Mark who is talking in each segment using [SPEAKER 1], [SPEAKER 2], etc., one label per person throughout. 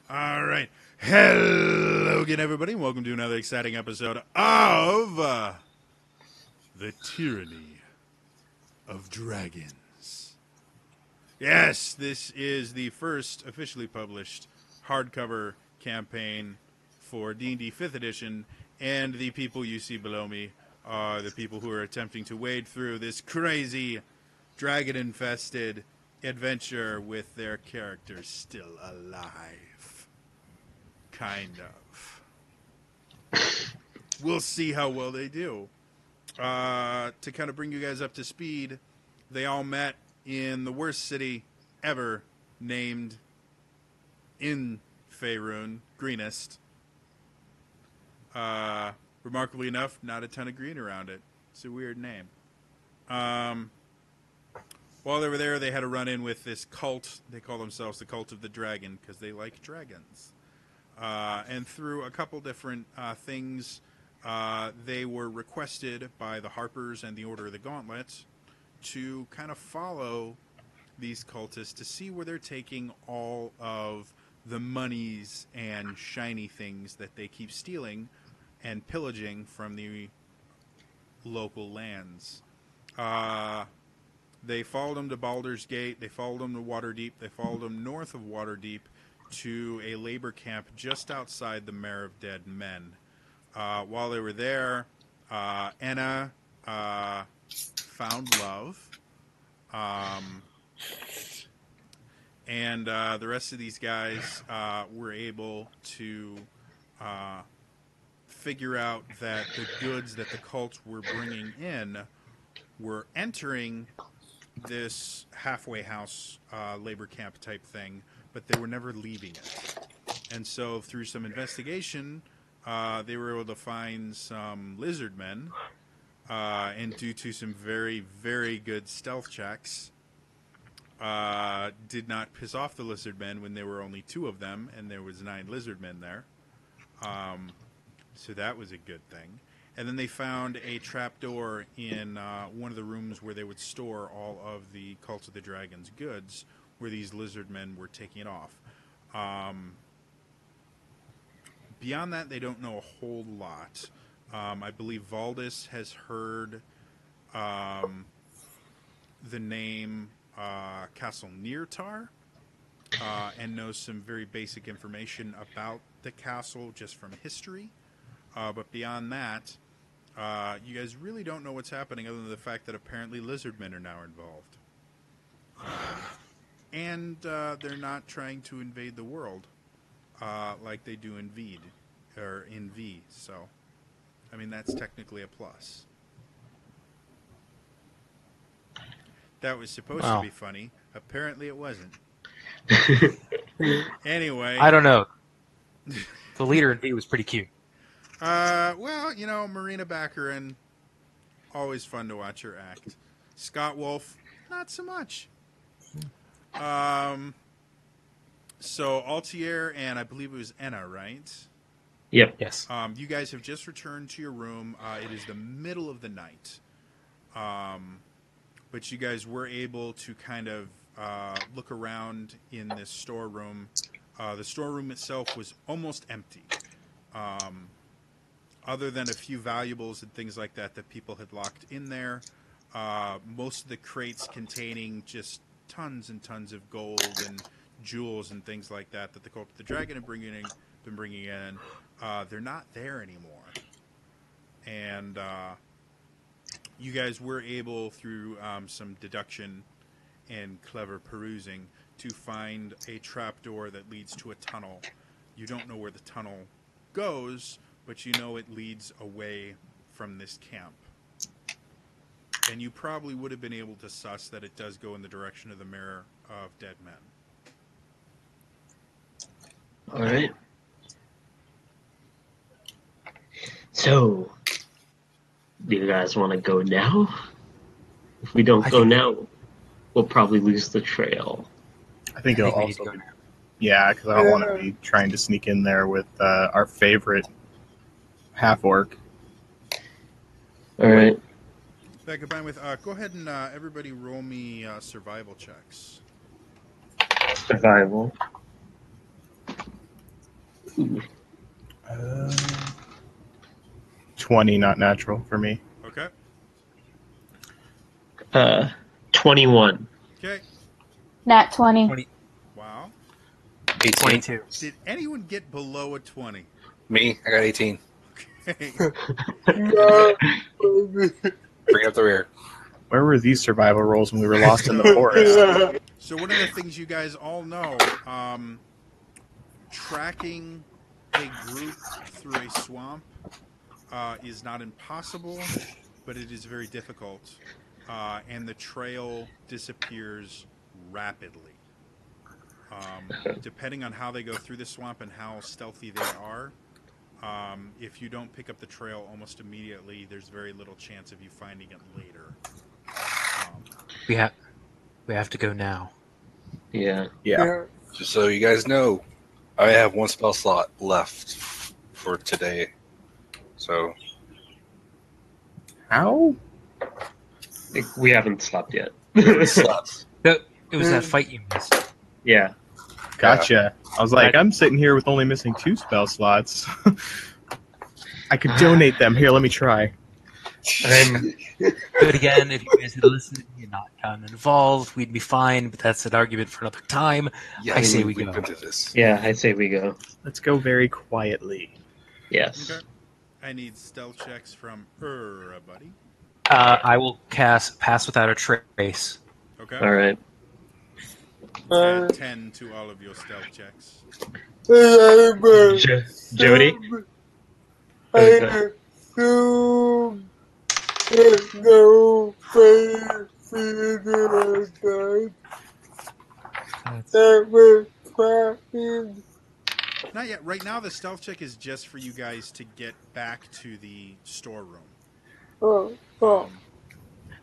[SPEAKER 1] All right. Hello again, everybody. Welcome to another exciting episode of The Tyranny of Dragons. Yes, this is the first officially published hardcover campaign for D&D 5th edition, and the people you see below me are the people who are attempting to wade through this crazy, dragon-infested adventure with their characters still alive. Kind of. We'll see how well they do. To kind of bring you guys up to speed, they all met in the worst city ever named in Faerun, Greenest. Remarkably enough, not a ton of green around it. It's a weird name. While they were there, they had a run-in with this cult. They call themselves the Cult of the Dragon because they like dragons. And through a couple different things, they were requested by the Harpers and the Order of the Gauntlet to kind of follow these cultists to see where they're taking all of the monies and shiny things that they keep stealing and pillaging from the local lands. They followed them to Baldur's Gate, they followed them to Waterdeep, they followed them north of Waterdeep to a labor camp just outside the Mare of Dead Men. While they were there, Enna found love, and the rest of these guys were able to figure out that the goods that the cults were bringing in were entering this halfway house labor camp type thing, but they were never leaving it. And so through some investigation, they were able to find some lizard men, and due to some very, very good stealth checks, did not piss off the lizard men when there were only 2 of them, and there was 9 lizard men there. So that was a good thing. And then they found a trapdoor in one of the rooms where they would store all of the Cult of the Dragon's goods, where these lizard men were taking it off. Beyond that, they don't know a whole lot. I believe Valdis has heard the name Castle Neartar, and knows some very basic information about the castle just from history. But beyond that, you guys really don't know what's happening other than the fact that apparently lizardmen are now involved. And they're not trying to invade the world like they do in V. So, I mean, that's technically a plus. That was supposed to be funny. Apparently it wasn't. Anyway.
[SPEAKER 2] I don't know. The leader in V was pretty cute.
[SPEAKER 1] Well, you know, Marina Baccarin, always fun to watch her act. Scott Wolf, not so much. So Altier and I believe it was Enna, right?
[SPEAKER 3] Yep.
[SPEAKER 2] Yes.
[SPEAKER 1] You guys have just returned to your room. It is the middle of the night. But you guys were able to kind of look around in this storeroom. The storeroom itself was almost empty. Other than a few valuables and things like that that people had locked in there. Most of the crates containing just tons and tons of gold and jewels and things like that that the Cult of the Dragon have been bringing in, they're not there anymore. And you guys were able, through some deduction and clever perusing, to find a trapdoor that leads to a tunnel. You don't know where the tunnel goes, but you know it leads away from this camp. And you probably would have been able to suss that it does go in the direction of the Mare of Dead Men.
[SPEAKER 3] All right. So, do you guys want to go now? If we don't go now, we'll probably lose the trail.
[SPEAKER 4] I think it'll also be... Yeah, because I don't want to be trying to sneak in there with our favorite half-orc.
[SPEAKER 3] All right.
[SPEAKER 1] That combined with... go ahead and everybody roll me survival checks.
[SPEAKER 3] Survival. Ooh.
[SPEAKER 4] 20, not natural for me.
[SPEAKER 1] Okay.
[SPEAKER 3] 21.
[SPEAKER 1] Okay.
[SPEAKER 5] Nat 20.
[SPEAKER 2] 20,
[SPEAKER 1] Wow.
[SPEAKER 6] 18.
[SPEAKER 2] 22.
[SPEAKER 1] Did anyone get below a 20?
[SPEAKER 6] Me, I got 18.
[SPEAKER 1] Okay.
[SPEAKER 6] Bring up the rear.
[SPEAKER 4] Where were these survival rolls when we were lost in the forest?
[SPEAKER 1] So one of the things you guys all know, tracking a group through a swamp is not impossible, but it is very difficult, and the trail disappears rapidly. Depending on how they go through the swamp and how stealthy they are, if you don't pick up the trail almost immediately, there's very little chance of you finding it later.
[SPEAKER 2] We have to go now.
[SPEAKER 3] Yeah.
[SPEAKER 4] Yeah.
[SPEAKER 6] Just so you guys know, I have one spell slot left for today. So,
[SPEAKER 4] How?
[SPEAKER 3] We haven't slept yet.
[SPEAKER 6] slots.
[SPEAKER 2] It was that fight you missed.
[SPEAKER 3] Yeah.
[SPEAKER 4] Gotcha. I was like, I'm sitting here with only missing 2 spell slots. I could donate them. Here, let me try.
[SPEAKER 2] But again, if you guys had listened and not gotten involved, we'd be fine, but that's an argument for another time.
[SPEAKER 6] Yeah,
[SPEAKER 2] I say we
[SPEAKER 6] we've
[SPEAKER 2] go.
[SPEAKER 6] been through this.
[SPEAKER 3] Yeah, I say we go.
[SPEAKER 4] Let's go very quietly.
[SPEAKER 3] Yes.
[SPEAKER 1] Okay. I need stealth checks from everybody.
[SPEAKER 2] I will cast Pass Without a Trace.
[SPEAKER 1] Okay.
[SPEAKER 3] All right.
[SPEAKER 1] Add 10 to all of your stealth checks.
[SPEAKER 3] Jody?
[SPEAKER 1] Not yet. Right now, the stealth check is just for you guys to get back to the storeroom.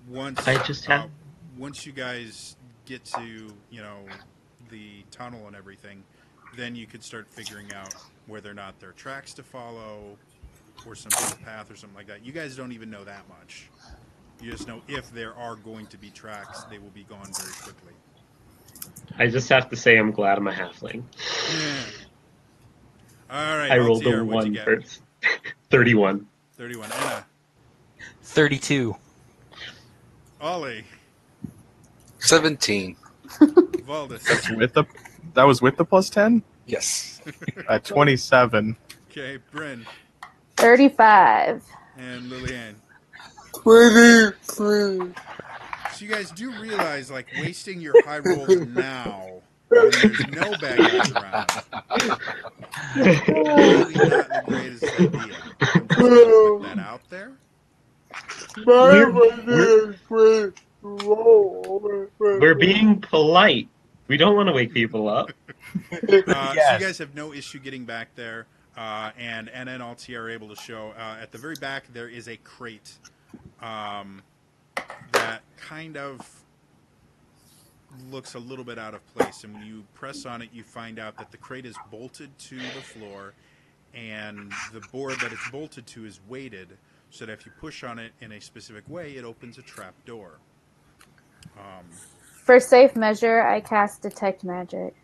[SPEAKER 1] Once
[SPEAKER 3] I just have...
[SPEAKER 1] once you guys get to the tunnel and everything, then you could start figuring out whether or not there are tracks to follow or some sort of path or something like that. You guys don't even know that much. You just know if there are going to be tracks, they will be gone very quickly.
[SPEAKER 3] I just have to say I'm glad I'm a halfling.
[SPEAKER 1] Yeah. All right.
[SPEAKER 3] I rolled
[SPEAKER 1] Altier,
[SPEAKER 3] a
[SPEAKER 1] what'd
[SPEAKER 3] 1
[SPEAKER 1] you get?
[SPEAKER 3] first. 31.
[SPEAKER 1] 31. Anna.
[SPEAKER 2] 32.
[SPEAKER 1] Ollie.
[SPEAKER 6] 17.
[SPEAKER 1] Valdis.
[SPEAKER 4] That was with the plus 10?
[SPEAKER 6] Yes.
[SPEAKER 4] 27.
[SPEAKER 1] Okay. Bryn.
[SPEAKER 5] 35.
[SPEAKER 1] And Lillian. 23. So you guys do realize, like, wasting your high rolls now when there's no bad guys around, probably not the greatest idea. I'm just going to put that out there.
[SPEAKER 3] We're being polite. We don't want to wake people up.
[SPEAKER 1] So you guys have no issue getting back there, and Anna and Alti are able to show. At the very back, there is a crate that kind of looks a little bit out of place, and when you press on it, you find out that the crate is bolted to the floor, and the board that it's bolted to is weighted, so that if you push on it in a specific way, it opens a trap door.
[SPEAKER 5] For safe measure, I cast Detect Magic.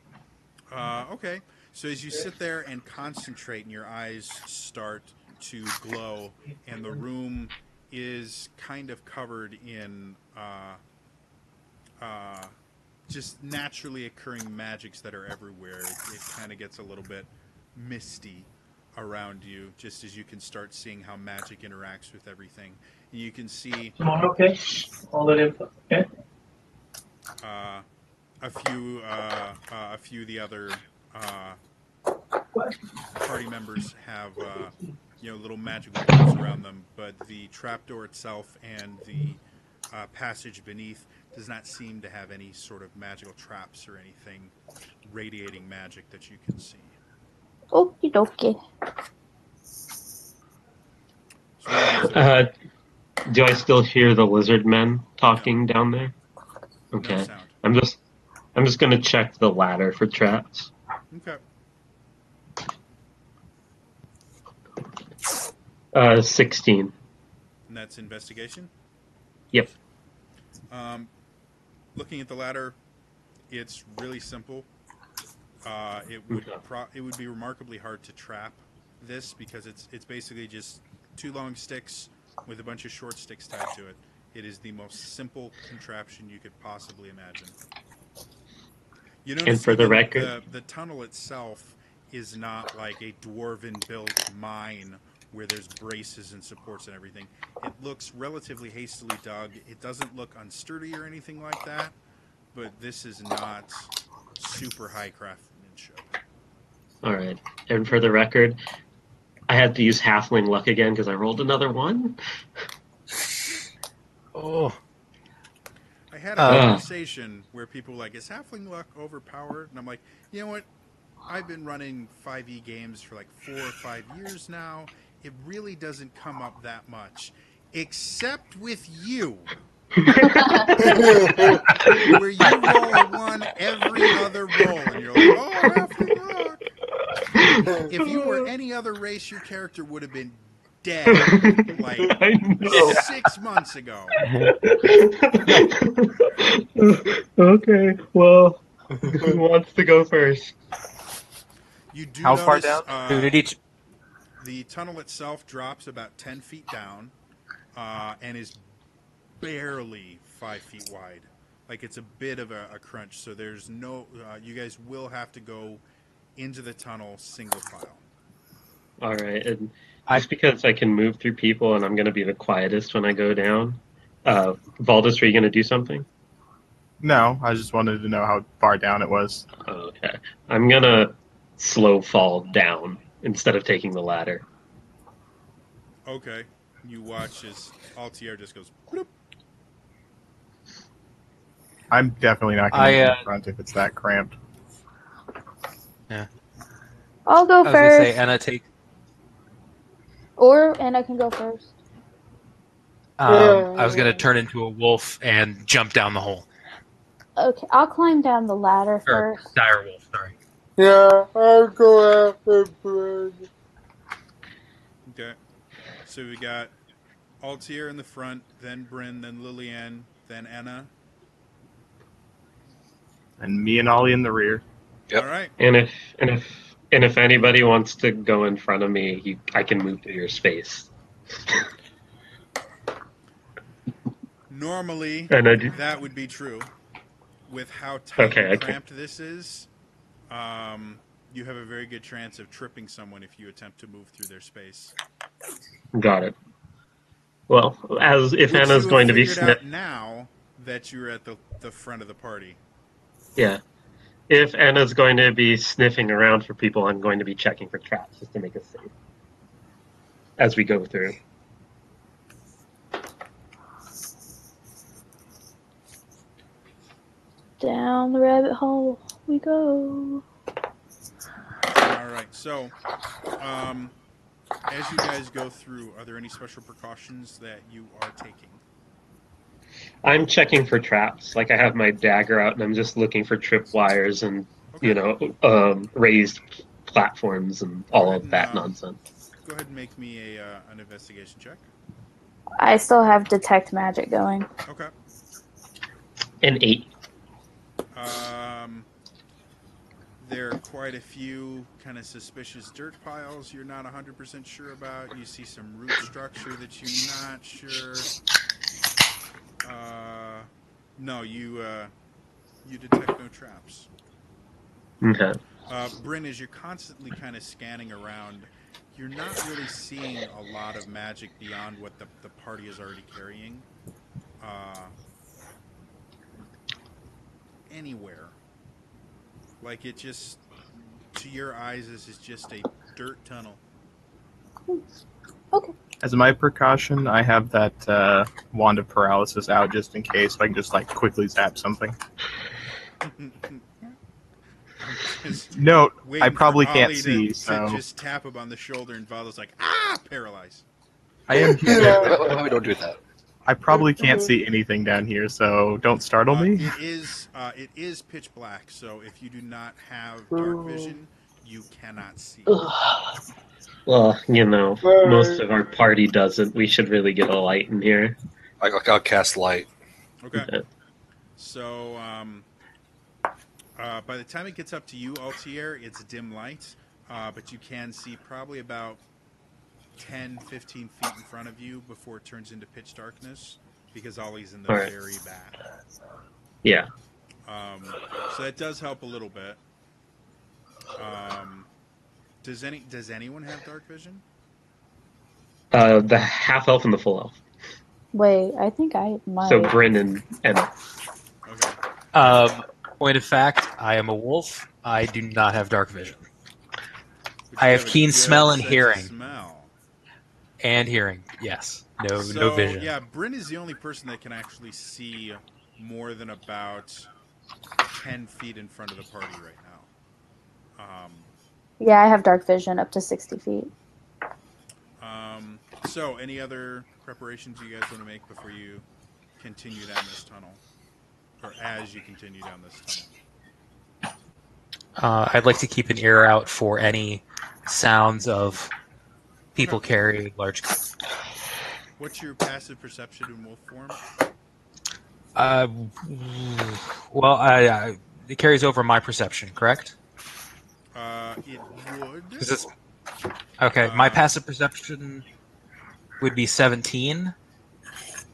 [SPEAKER 1] Okay. So as you sit there and concentrate and your eyes start to glow and the room is kind of covered in just naturally occurring magics that are everywhere, it kind of gets a little bit misty around you just as you can start seeing how magic interacts with everything. And you can see
[SPEAKER 3] Okay. All that info. Okay.
[SPEAKER 1] a few of the other party members have little magical tools around them, but the trapdoor itself and the passage beneath does not seem to have any sort of magical traps or anything radiating magic that you can see.
[SPEAKER 5] Okie dokie.
[SPEAKER 1] So
[SPEAKER 3] Do I still hear the lizard men talking down there? Okay.
[SPEAKER 1] No sound.
[SPEAKER 3] I'm just gonna check the ladder for traps.
[SPEAKER 1] Okay.
[SPEAKER 3] 16.
[SPEAKER 1] And that's investigation?
[SPEAKER 3] Yep.
[SPEAKER 1] Looking at the ladder, it's really simple. it would be remarkably hard to trap this because it's basically just 2 long sticks with a bunch of short sticks tied to it. It is the most simple contraption you could possibly imagine. You notice
[SPEAKER 3] And for the record,
[SPEAKER 1] the tunnel itself is not like a dwarven-built mine where there's braces and supports and everything. It looks relatively hastily dug. It doesn't look unsturdy or anything like that, but this is not super high craftsmanship.
[SPEAKER 3] all right. And for the record, I had to use halfling luck again because I rolled another 1.
[SPEAKER 2] Oh.
[SPEAKER 1] I had a conversation where people were like, is halfling luck overpowered? And I'm like, you know what? I've been running 5e games for like 4 or 5 years now. It really doesn't come up that much. Except with you. Where you roll a 1 every other roll. And you're like, oh, halfling luck. If you were any other race, your character would have been dead like 6 months ago.
[SPEAKER 3] Okay, well, who wants to go first?
[SPEAKER 1] You do
[SPEAKER 4] How far
[SPEAKER 1] notice,
[SPEAKER 4] down?
[SPEAKER 1] The tunnel itself drops about 10 feet down and is barely 5 feet wide. Like, it's a bit of a crunch, so there's no... you guys will have to go into the tunnel single file.
[SPEAKER 3] All right, and just because I can move through people and I'm going to be the quietest when I go down, Valdis, are you going to do something?
[SPEAKER 4] No, I just wanted to know how far down it was.
[SPEAKER 3] Okay. I'm going to slow fall down instead of taking the ladder.
[SPEAKER 1] Okay. You watch as Altier just goes... bloop.
[SPEAKER 4] I'm definitely not going to be in front if it's that cramped.
[SPEAKER 2] Yeah.
[SPEAKER 5] I'll go
[SPEAKER 2] I was
[SPEAKER 5] first.
[SPEAKER 2] going to say, Anna, take...
[SPEAKER 5] Or Anna can go first.
[SPEAKER 2] I was going to turn into a wolf and jump down the hole.
[SPEAKER 5] Okay, I'll climb down the ladder
[SPEAKER 2] Or
[SPEAKER 5] first.
[SPEAKER 2] dire wolf, sorry.
[SPEAKER 7] Yeah, I'll go after Bryn.
[SPEAKER 1] Okay. So we got Altier in the front, then Bryn, then Lillian, then Anna.
[SPEAKER 4] And me and Ollie in the rear.
[SPEAKER 6] Yep.
[SPEAKER 1] All right.
[SPEAKER 3] And if anybody wants to go in front of me, I can move to your space.
[SPEAKER 1] Normally,
[SPEAKER 3] And
[SPEAKER 1] that would be true. With how tight and cramped this is, you have a very good chance of tripping someone if you attempt to move through their space.
[SPEAKER 3] Got it. Well, if
[SPEAKER 1] Which
[SPEAKER 3] Anna's
[SPEAKER 1] you
[SPEAKER 3] going to
[SPEAKER 1] have
[SPEAKER 3] be
[SPEAKER 1] figured out now that you're at the front of the party.
[SPEAKER 3] Yeah. If Anna's going to be sniffing around for people, I'm going to be checking for traps just to make us safe as we go through.
[SPEAKER 5] Down the rabbit hole we go.
[SPEAKER 1] All right. So, as you guys go through, are there any special precautions that you are taking?
[SPEAKER 3] I'm checking for traps. Like, I have my dagger out and I'm just looking for tripwires and, raised platforms and all of that nonsense.
[SPEAKER 1] Go ahead and make me an investigation check.
[SPEAKER 5] I still have detect magic going.
[SPEAKER 1] Okay.
[SPEAKER 3] An 8.
[SPEAKER 1] There are quite a few kind of suspicious dirt piles you're not 100% sure about. You see some root structure that you're not sure. No, you detect no traps.
[SPEAKER 3] Okay.
[SPEAKER 1] Bryn, as you're constantly kind of scanning around, you're not really seeing a lot of magic beyond what the party is already carrying. Anywhere. Like, it just, to your eyes, this is just a dirt tunnel.
[SPEAKER 5] Okay.
[SPEAKER 4] As my precaution, I have that wand of paralysis out just in case, so I can just quickly zap something. Note, I probably can't see, so...
[SPEAKER 1] just tap him on the shoulder, and Valdo's like, paralyzed.
[SPEAKER 4] I am here.
[SPEAKER 6] We don't do that.
[SPEAKER 4] I probably can't see anything down here, so don't startle me.
[SPEAKER 1] It is pitch black, so if you do not have dark vision, you cannot see.
[SPEAKER 3] Well, most of our party doesn't. We should really get a light in here.
[SPEAKER 6] I'll cast light.
[SPEAKER 1] Okay. So, By the time it gets up to you, Altier, it's dim light, but you can see probably about 10, 15 feet in front of you before it turns into pitch darkness, because Ollie's in the
[SPEAKER 3] All right.
[SPEAKER 1] very back.
[SPEAKER 3] Yeah.
[SPEAKER 1] So that does help a little bit. Does anyone have dark vision?
[SPEAKER 3] The half elf and the full elf.
[SPEAKER 5] Wait, I think I might.
[SPEAKER 3] So Bryn and Emma.
[SPEAKER 1] Okay.
[SPEAKER 2] Point of fact, I am a wolf. I do not have dark vision.
[SPEAKER 1] But
[SPEAKER 2] I
[SPEAKER 1] you
[SPEAKER 2] have
[SPEAKER 1] a
[SPEAKER 2] keen
[SPEAKER 1] good
[SPEAKER 2] smell and
[SPEAKER 1] sense of
[SPEAKER 2] hearing.
[SPEAKER 1] Smell.
[SPEAKER 2] And hearing, yes. No
[SPEAKER 1] So,
[SPEAKER 2] vision.
[SPEAKER 1] yeah, Bryn is the only person that can actually see more than about 10 feet in front of the party right now.
[SPEAKER 5] Yeah, I have dark vision up to 60 feet.
[SPEAKER 1] So, any other preparations you guys want to make before you continue down this tunnel? Or as you continue down this tunnel?
[SPEAKER 2] I'd like to keep an ear out for any sounds of people
[SPEAKER 1] Okay.
[SPEAKER 2] carrying large.
[SPEAKER 1] What's your passive perception in wolf form?
[SPEAKER 2] Well, it carries over my perception, correct?
[SPEAKER 1] It would.
[SPEAKER 2] Okay, my passive perception would be 17,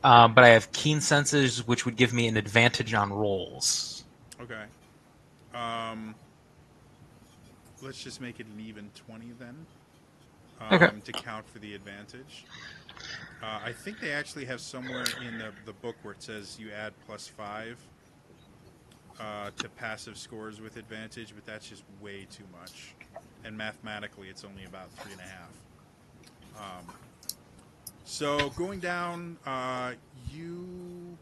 [SPEAKER 2] but I have keen senses, which would give me an advantage on rolls.
[SPEAKER 1] Okay. Let's just make it an even 20 then.
[SPEAKER 2] Okay.
[SPEAKER 1] To count for the advantage. I think they actually have somewhere in the book where it says you add +5 to passive scores with advantage, but that's just way too much. And mathematically, it's only about 3.5. So going down, you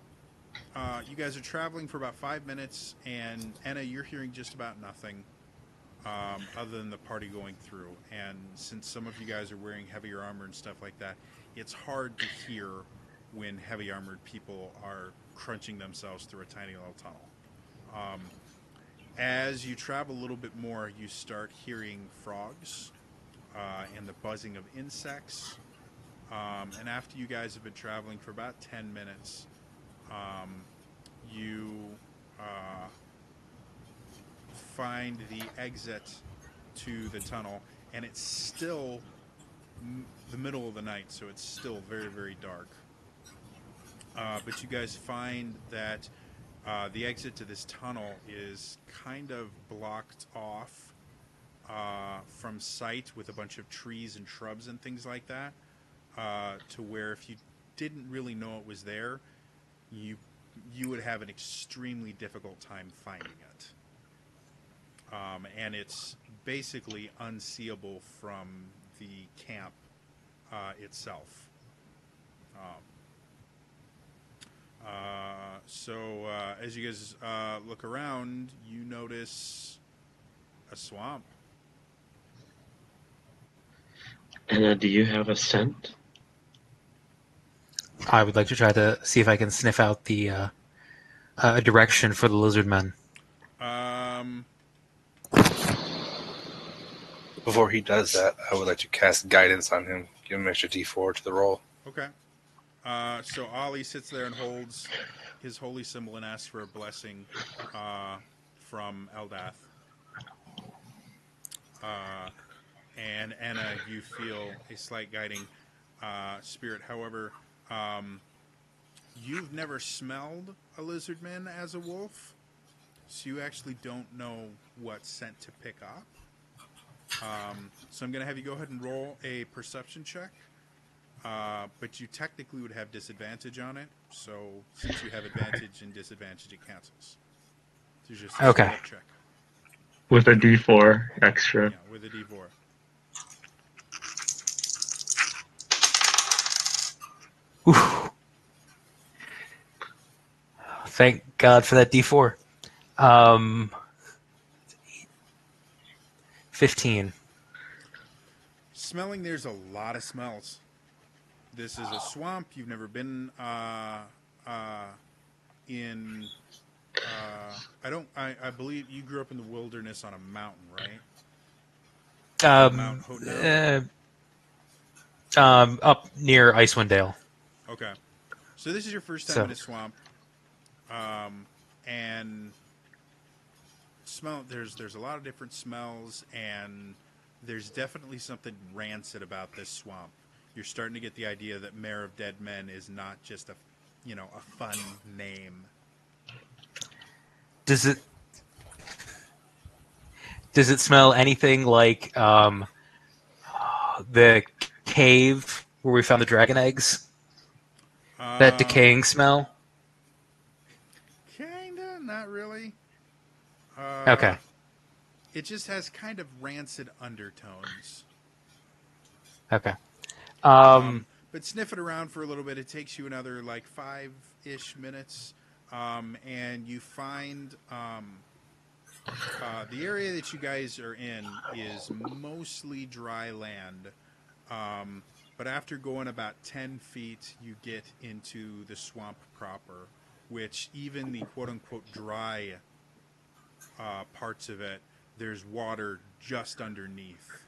[SPEAKER 1] guys are traveling for about 5 minutes, and Anna, you're hearing just about nothing. Other than the party going through. And since some of you guys are wearing heavier armor and stuff like that, it's hard to hear when heavy armored people are crunching themselves through a tiny little tunnel. As you travel a little bit more, you start hearing frogs and the buzzing of insects. And after you guys have been traveling for about 10 minutes, you find the exit to the tunnel, and it's still the middle of the night, so it's still very, very dark. But you guys find that the exit to this tunnel is kind of blocked off from sight with a bunch of trees and shrubs and things like that, to where if you didn't really know it was there, you would have an extremely difficult time finding it. And it's basically unseeable from the camp itself. So as you guys look around, you notice a swamp.
[SPEAKER 3] Anna, do you have a scent?
[SPEAKER 2] I would like to try to see if I can sniff out the direction for the lizard men.
[SPEAKER 6] Before he does that, I would like to cast guidance on him. Give him an extra D4 to the roll.
[SPEAKER 1] Okay. So Ollie sits there and holds his holy symbol and asks for a blessing from Eldath. And Anna, you feel a slight guiding spirit. However, you've never smelled a lizard man as a wolf, so you actually don't know what scent to pick up. So I'm going to have you go ahead and roll a perception check. But you technically would have disadvantage on it, so since you have advantage and disadvantage, it cancels. So just a
[SPEAKER 2] Okay.
[SPEAKER 1] straight check.
[SPEAKER 3] With a D4 extra.
[SPEAKER 1] Yeah, with a D4.
[SPEAKER 2] Oof. Thank God for that D4. 15.
[SPEAKER 1] Smelling, there's a lot of smells. This is a swamp. You've never been in. I believe you grew up in the wilderness on a mountain, right? Mount Hodenau?
[SPEAKER 2] Up near Icewind Dale.
[SPEAKER 1] Okay. So this is your first time in a swamp. And smell. There's a lot of different smells, and there's definitely something rancid about this swamp. You're starting to get the idea that Mare of Dead Men is not just a fun name.
[SPEAKER 2] Does it smell anything like the cave where we found the dragon eggs? That decaying smell?
[SPEAKER 1] Kinda, not really.
[SPEAKER 2] Okay.
[SPEAKER 1] It just has kind of rancid undertones.
[SPEAKER 2] Okay.
[SPEAKER 1] But sniff it around for a little bit. It takes you another like 5-ish minutes, and you find the area that you guys are in is mostly dry land. But after going about 10 feet, you get into the swamp proper, which even the quote-unquote dry parts of it, there's water just underneath.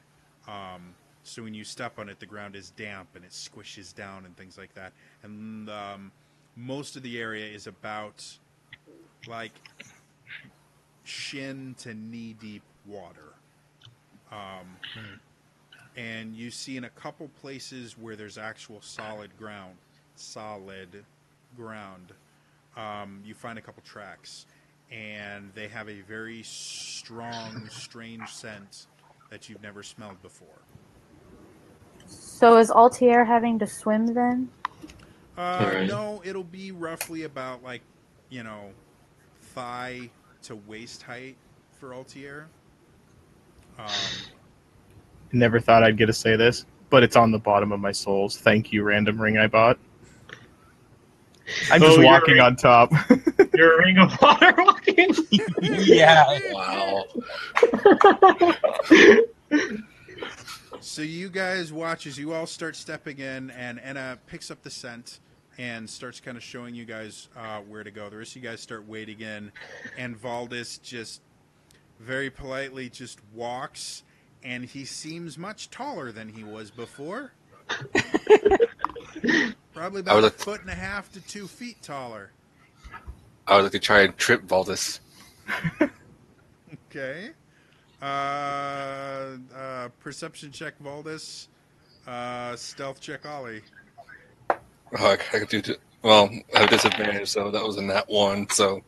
[SPEAKER 1] So when you step on it, the ground is damp and it squishes down and things like that. And most of the area is about like shin to knee-deep water. And you see in a couple places where there's actual solid ground, you find a couple tracks. And they have a very strong, strange scent that you've never smelled before.
[SPEAKER 5] So is Altair having to swim then?
[SPEAKER 3] Alright.
[SPEAKER 1] No, it'll be roughly about like, thigh to waist height for Altair.
[SPEAKER 4] Never thought I'd get to say this, but it's on the bottom of my souls. Thank you, random ring I bought. I'm just walking on top.
[SPEAKER 3] You're a ring of water walking?
[SPEAKER 2] Yeah.
[SPEAKER 6] Wow.
[SPEAKER 1] So you guys watch as you all start stepping in, and Enna picks up the scent and starts kind of showing you guys where to go. The rest of you guys start wading in, and Valdis just very politely just walks, and he seems much taller than he was before. Probably about a 1.5 to 2 feet taller.
[SPEAKER 6] I would like to try and trip Valdis.
[SPEAKER 1] Okay. Perception check Valdis. Stealth check Ollie.
[SPEAKER 6] Oh, I could do. Well, I have disadvantage, so that was a nat 1. So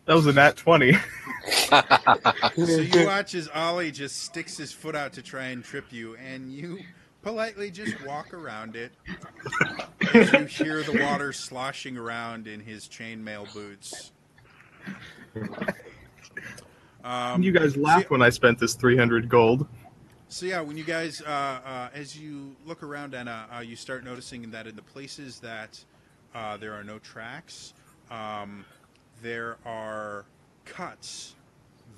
[SPEAKER 4] That was a nat 20.
[SPEAKER 1] So you watch as Ollie just sticks his foot out to try and trip you, and you politely just walk around it as you hear the water sloshing around in his chainmail boots.
[SPEAKER 4] You guys laughed when I spent this 300 gold.
[SPEAKER 1] So yeah, when you guys, as you look around, Anna, you start noticing that in the places that there are no tracks, there are cuts,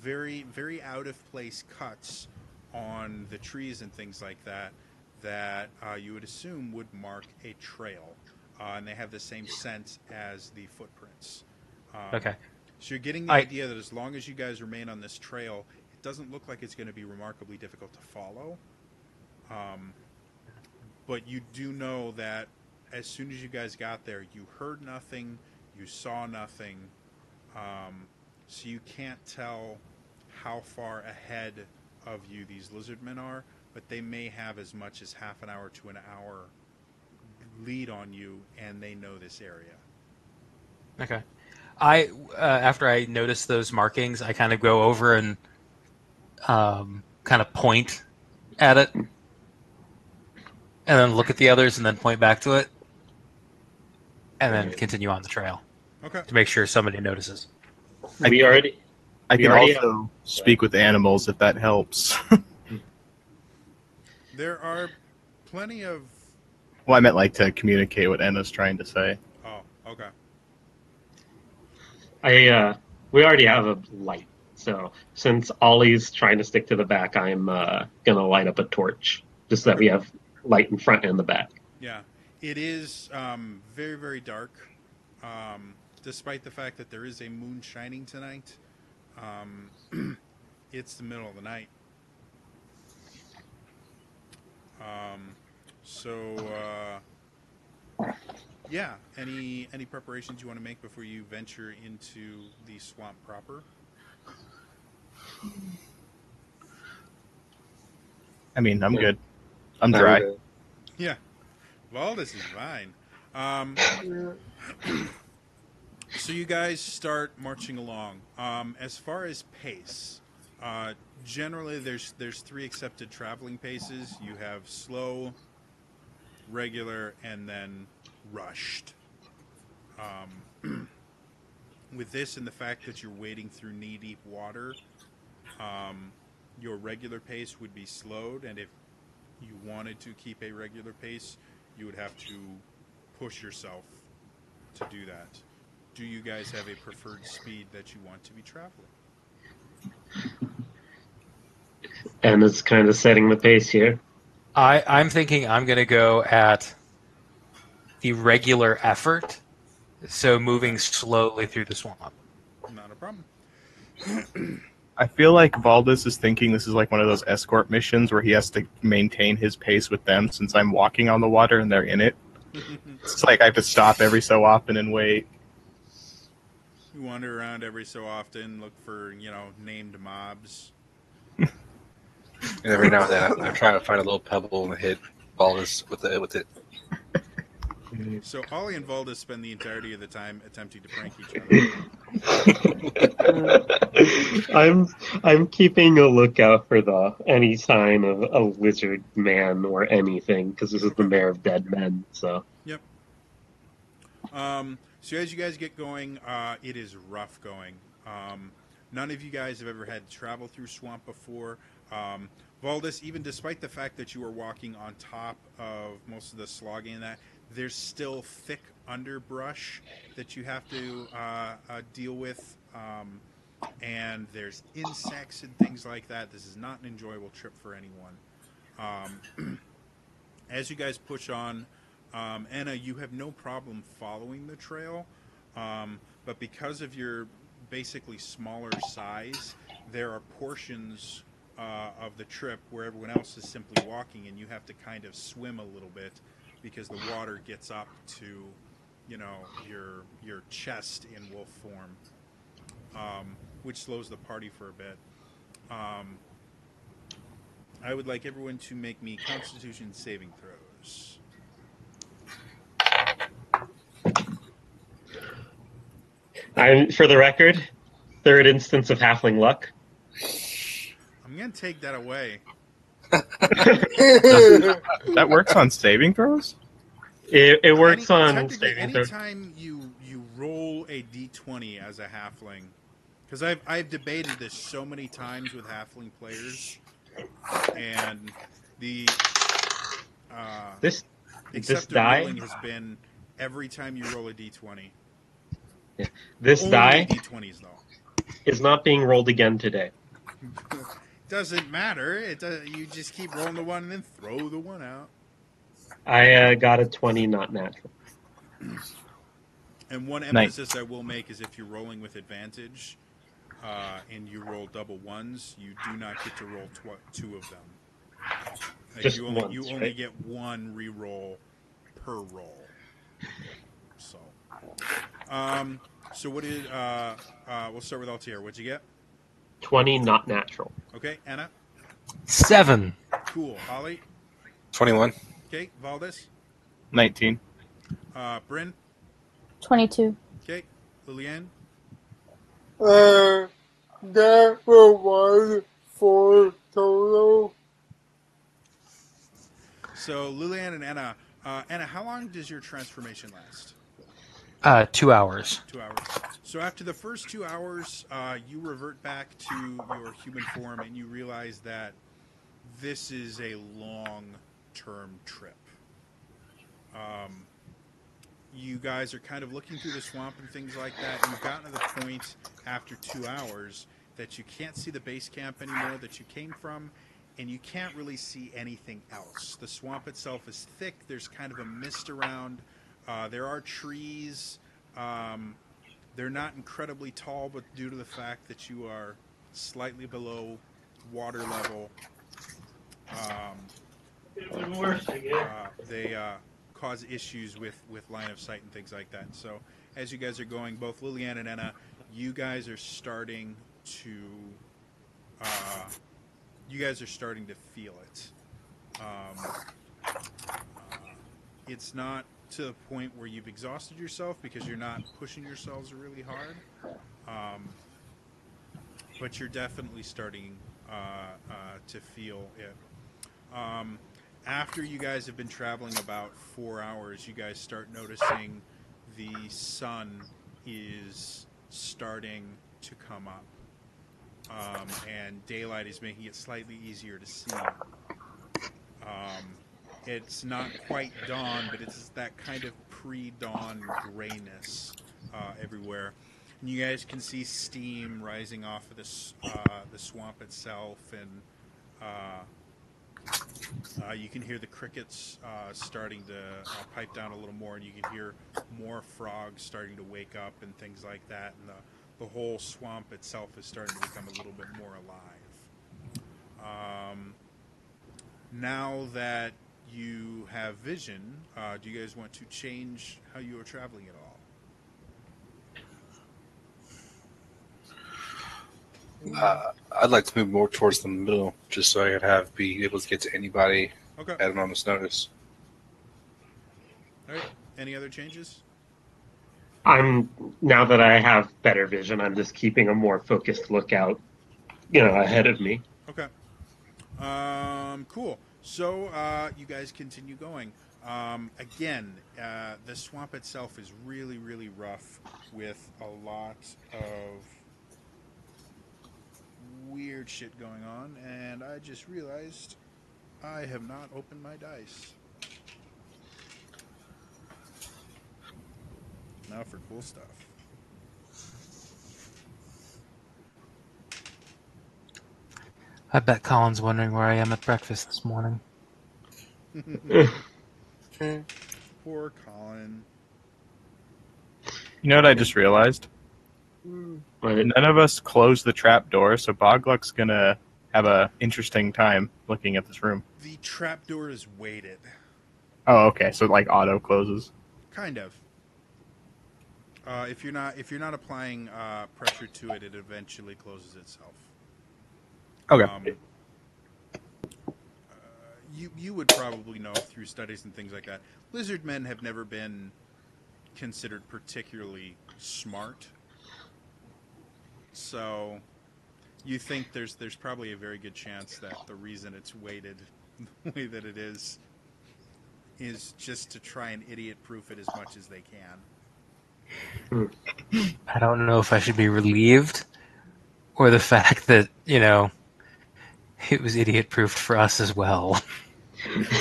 [SPEAKER 1] very, very out of place cuts on the trees and things like that, that you would assume would mark a trail. And they have the same scent as the footprints.
[SPEAKER 2] Okay.
[SPEAKER 1] So you're getting the idea that as long as you guys remain on this trail, it doesn't look like it's going to be remarkably difficult to follow. But you do know that as soon as you guys got there, you heard nothing, you saw nothing, so you can't tell how far ahead of you these lizardmen are, but they may have as much as half an hour to an hour lead on you, and they know this area.
[SPEAKER 2] Okay. After I notice those markings, I kind of go over and kind of point at it, and then look at the others, and then point back to it, and then continue on the trail.
[SPEAKER 1] Okay.
[SPEAKER 2] To make sure somebody notices.
[SPEAKER 4] I can
[SPEAKER 3] already
[SPEAKER 4] also speak with animals if that helps.
[SPEAKER 1] There are plenty of...
[SPEAKER 4] Well, I meant like to communicate what Enna's trying to say.
[SPEAKER 1] Oh, okay.
[SPEAKER 3] We already have a light, so since Ollie's trying to stick to the back, I'm gonna light up a torch just so that we have light in front and the back.
[SPEAKER 1] Yeah, it is very, very dark, despite the fact that there is a moon shining tonight. It's the middle of the night. Yeah, any preparations you want to make before you venture into the swamp proper?
[SPEAKER 4] I mean, I'm good. I'm
[SPEAKER 3] I'm
[SPEAKER 4] dry.
[SPEAKER 3] good.
[SPEAKER 1] Yeah. Valdis is fine. So you guys start marching along. As far as pace, generally there's three accepted traveling paces. You have slow, regular, and then rushed. With this and the fact that you're wading through knee-deep water, your regular pace would be slowed, and if you wanted to keep a regular pace, you would have to push yourself to do that. Do you guys have a preferred speed that you want to be traveling?
[SPEAKER 3] And it's kind of setting the pace here.
[SPEAKER 2] I'm thinking I'm going to go at the regular effort, so moving
[SPEAKER 1] Okay.
[SPEAKER 2] slowly through the swamp.
[SPEAKER 1] Not a problem.
[SPEAKER 4] I feel like Valdis is thinking this is like one of those escort missions where he has to maintain his pace with them since I'm walking on the water and they're in it. It's like I have to stop every so often and wait.
[SPEAKER 1] You wander around every so often, look for, named mobs.
[SPEAKER 6] And every now and then, I'm trying to find a little pebble and hit Baldus with it.
[SPEAKER 1] So Ollie and Valdis spend the entirety of the time attempting to prank each other.
[SPEAKER 3] I'm keeping a lookout for any sign of a lizard man or anything because this is the
[SPEAKER 1] Okay.
[SPEAKER 3] mayor of dead men. So
[SPEAKER 1] Yep. So as you guys get going, it is rough going. None of you guys have ever had to travel through swamp before. Valdis, even despite the fact that you are walking on top of most of the slogging and that, there's still thick underbrush that you have to deal with. And there's insects and things like that. This is not an enjoyable trip for anyone. As you guys push on, Anna, you have no problem following the trail, but because of your basically smaller size, there are portions of the trip where everyone else is simply walking, and you have to kind of swim a little bit because the water gets up to, your chest in wolf form, which slows the party for a bit. I would like everyone to make me Constitution saving throws.
[SPEAKER 3] for the record, third instance of halfling luck.
[SPEAKER 1] I'm going to take that away.
[SPEAKER 4] That works on saving throws?
[SPEAKER 3] It works on
[SPEAKER 1] technically,
[SPEAKER 3] saving throws.
[SPEAKER 1] anytime you roll a d20 as a halfling, because I've debated this so many times with halfling players, and the
[SPEAKER 3] This
[SPEAKER 1] accepted
[SPEAKER 3] die
[SPEAKER 1] ruling has been every time you roll a d20.
[SPEAKER 3] this
[SPEAKER 1] Only
[SPEAKER 3] die
[SPEAKER 1] d20s though.
[SPEAKER 3] is not being rolled again today.
[SPEAKER 1] Doesn't matter. You just keep rolling the one and then throw the one out.
[SPEAKER 3] I got a 20, not natural.
[SPEAKER 1] And one emphasis I will make is if you're rolling with advantage and you roll double ones, you do not get to roll two of them. Like
[SPEAKER 3] Just
[SPEAKER 1] you
[SPEAKER 3] once,
[SPEAKER 1] only
[SPEAKER 3] right?
[SPEAKER 1] get one re-roll per roll. So, what did we'll start with Altair. What'd you get?
[SPEAKER 3] 20, not natural.
[SPEAKER 1] Okay, Anna.
[SPEAKER 2] 7.
[SPEAKER 1] Cool. Holly.
[SPEAKER 6] 21.
[SPEAKER 1] Okay, Valdis.
[SPEAKER 4] 19.
[SPEAKER 1] Bryn.
[SPEAKER 5] 22.
[SPEAKER 1] Okay, Liliane.
[SPEAKER 7] That was 1 for total.
[SPEAKER 1] So Liliane and Anna. Anna, how long does your transformation last?
[SPEAKER 2] 2 hours.
[SPEAKER 1] 2 hours. So after the first 2 hours, you revert back to your human form, and you realize that this is a long-term trip. You guys are kind of looking through the swamp and things like that. You've gotten to the point after 2 hours that you can't see the base camp anymore that you came from, and you can't really see anything else. The swamp itself is thick. There's kind of a mist around. There are trees. They're not incredibly tall, but due to the fact that you are slightly below water level, they cause issues with line of sight and things like that. So as you guys are going, both Liliane and Enna, you guys are starting to you guys are starting to feel it. It's not to the point where you've exhausted yourself because you're not pushing yourselves really hard, but you're definitely starting to feel it. After you guys have been traveling about 4 hours, you guys start noticing the sun is starting to come up, and daylight is making it slightly easier to see. It's not quite dawn, but it's that kind of pre-dawn grayness everywhere. And you guys can see steam rising off of the swamp itself, and you can hear the crickets starting to pipe down a little more, and you can hear more frogs starting to wake up and things like that. And the whole swamp itself is starting to become a little bit more alive. Now that you have vision, do you guys want to change how you are traveling at all?
[SPEAKER 6] I'd like to move more towards the middle, just so I could be able to get to anybody
[SPEAKER 1] Okay.
[SPEAKER 6] at a moment's notice.
[SPEAKER 1] All right. Any other changes?
[SPEAKER 3] Now that I have better vision, I'm just keeping a more focused lookout, ahead of me.
[SPEAKER 1] Okay. Cool. So you guys continue going. Again, the swamp itself is really, really rough with a lot of weird shit going on, and I just realized I have not opened my dice. Now for cool stuff.
[SPEAKER 2] I bet Colin's wondering where I am at breakfast this morning.
[SPEAKER 1] Poor Colin.
[SPEAKER 4] You know what I just realized? None of us closed the trap door, so Bogluck's gonna have a interesting time looking at this room.
[SPEAKER 1] The trapdoor is weighted.
[SPEAKER 4] Oh, okay. So like auto closes.
[SPEAKER 1] Kind of. If you're not applying pressure to it, it eventually closes itself.
[SPEAKER 4] Okay.
[SPEAKER 1] You would probably know through studies and things like that. Lizard men have never been considered particularly smart. So you think there's probably a very good chance that the reason it's weighted the way that it is just to try and idiot-proof it as much as they can.
[SPEAKER 2] I don't know if I should be relieved or the fact that, it was idiot-proofed for us as well.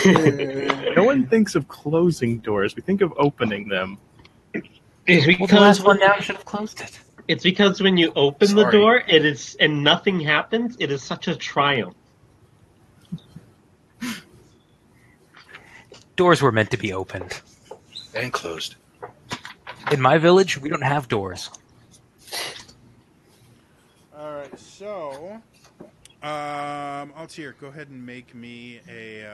[SPEAKER 4] No one thinks of closing doors. We think of opening them.
[SPEAKER 3] It's
[SPEAKER 2] Well, the last one down should have closed it.
[SPEAKER 3] It's because when you open the
[SPEAKER 6] Sorry.
[SPEAKER 3] door, and nothing happens, it is such a triumph.
[SPEAKER 2] Doors were meant to be opened.
[SPEAKER 6] And closed.
[SPEAKER 2] In my village, we don't have doors.
[SPEAKER 1] All right, so Altier, go ahead and make me a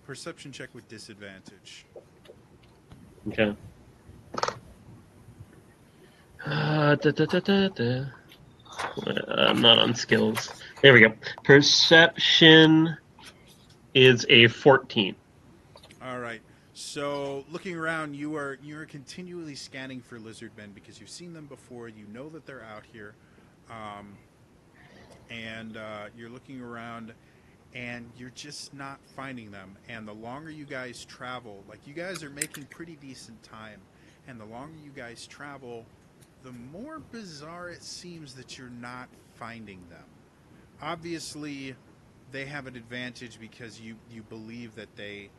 [SPEAKER 1] perception check with disadvantage.
[SPEAKER 3] Okay. I'm not on skills. There we go. Perception is a 14.
[SPEAKER 1] All right. So, looking around, you are continually scanning for lizard men because you've seen them before. You know that they're out here, and you're looking around, and you're just not finding them. And the longer you guys travel, like you guys are making pretty decent time, and the longer you guys travel, the more bizarre it seems that you're not finding them. Obviously, they have an advantage because you believe that they've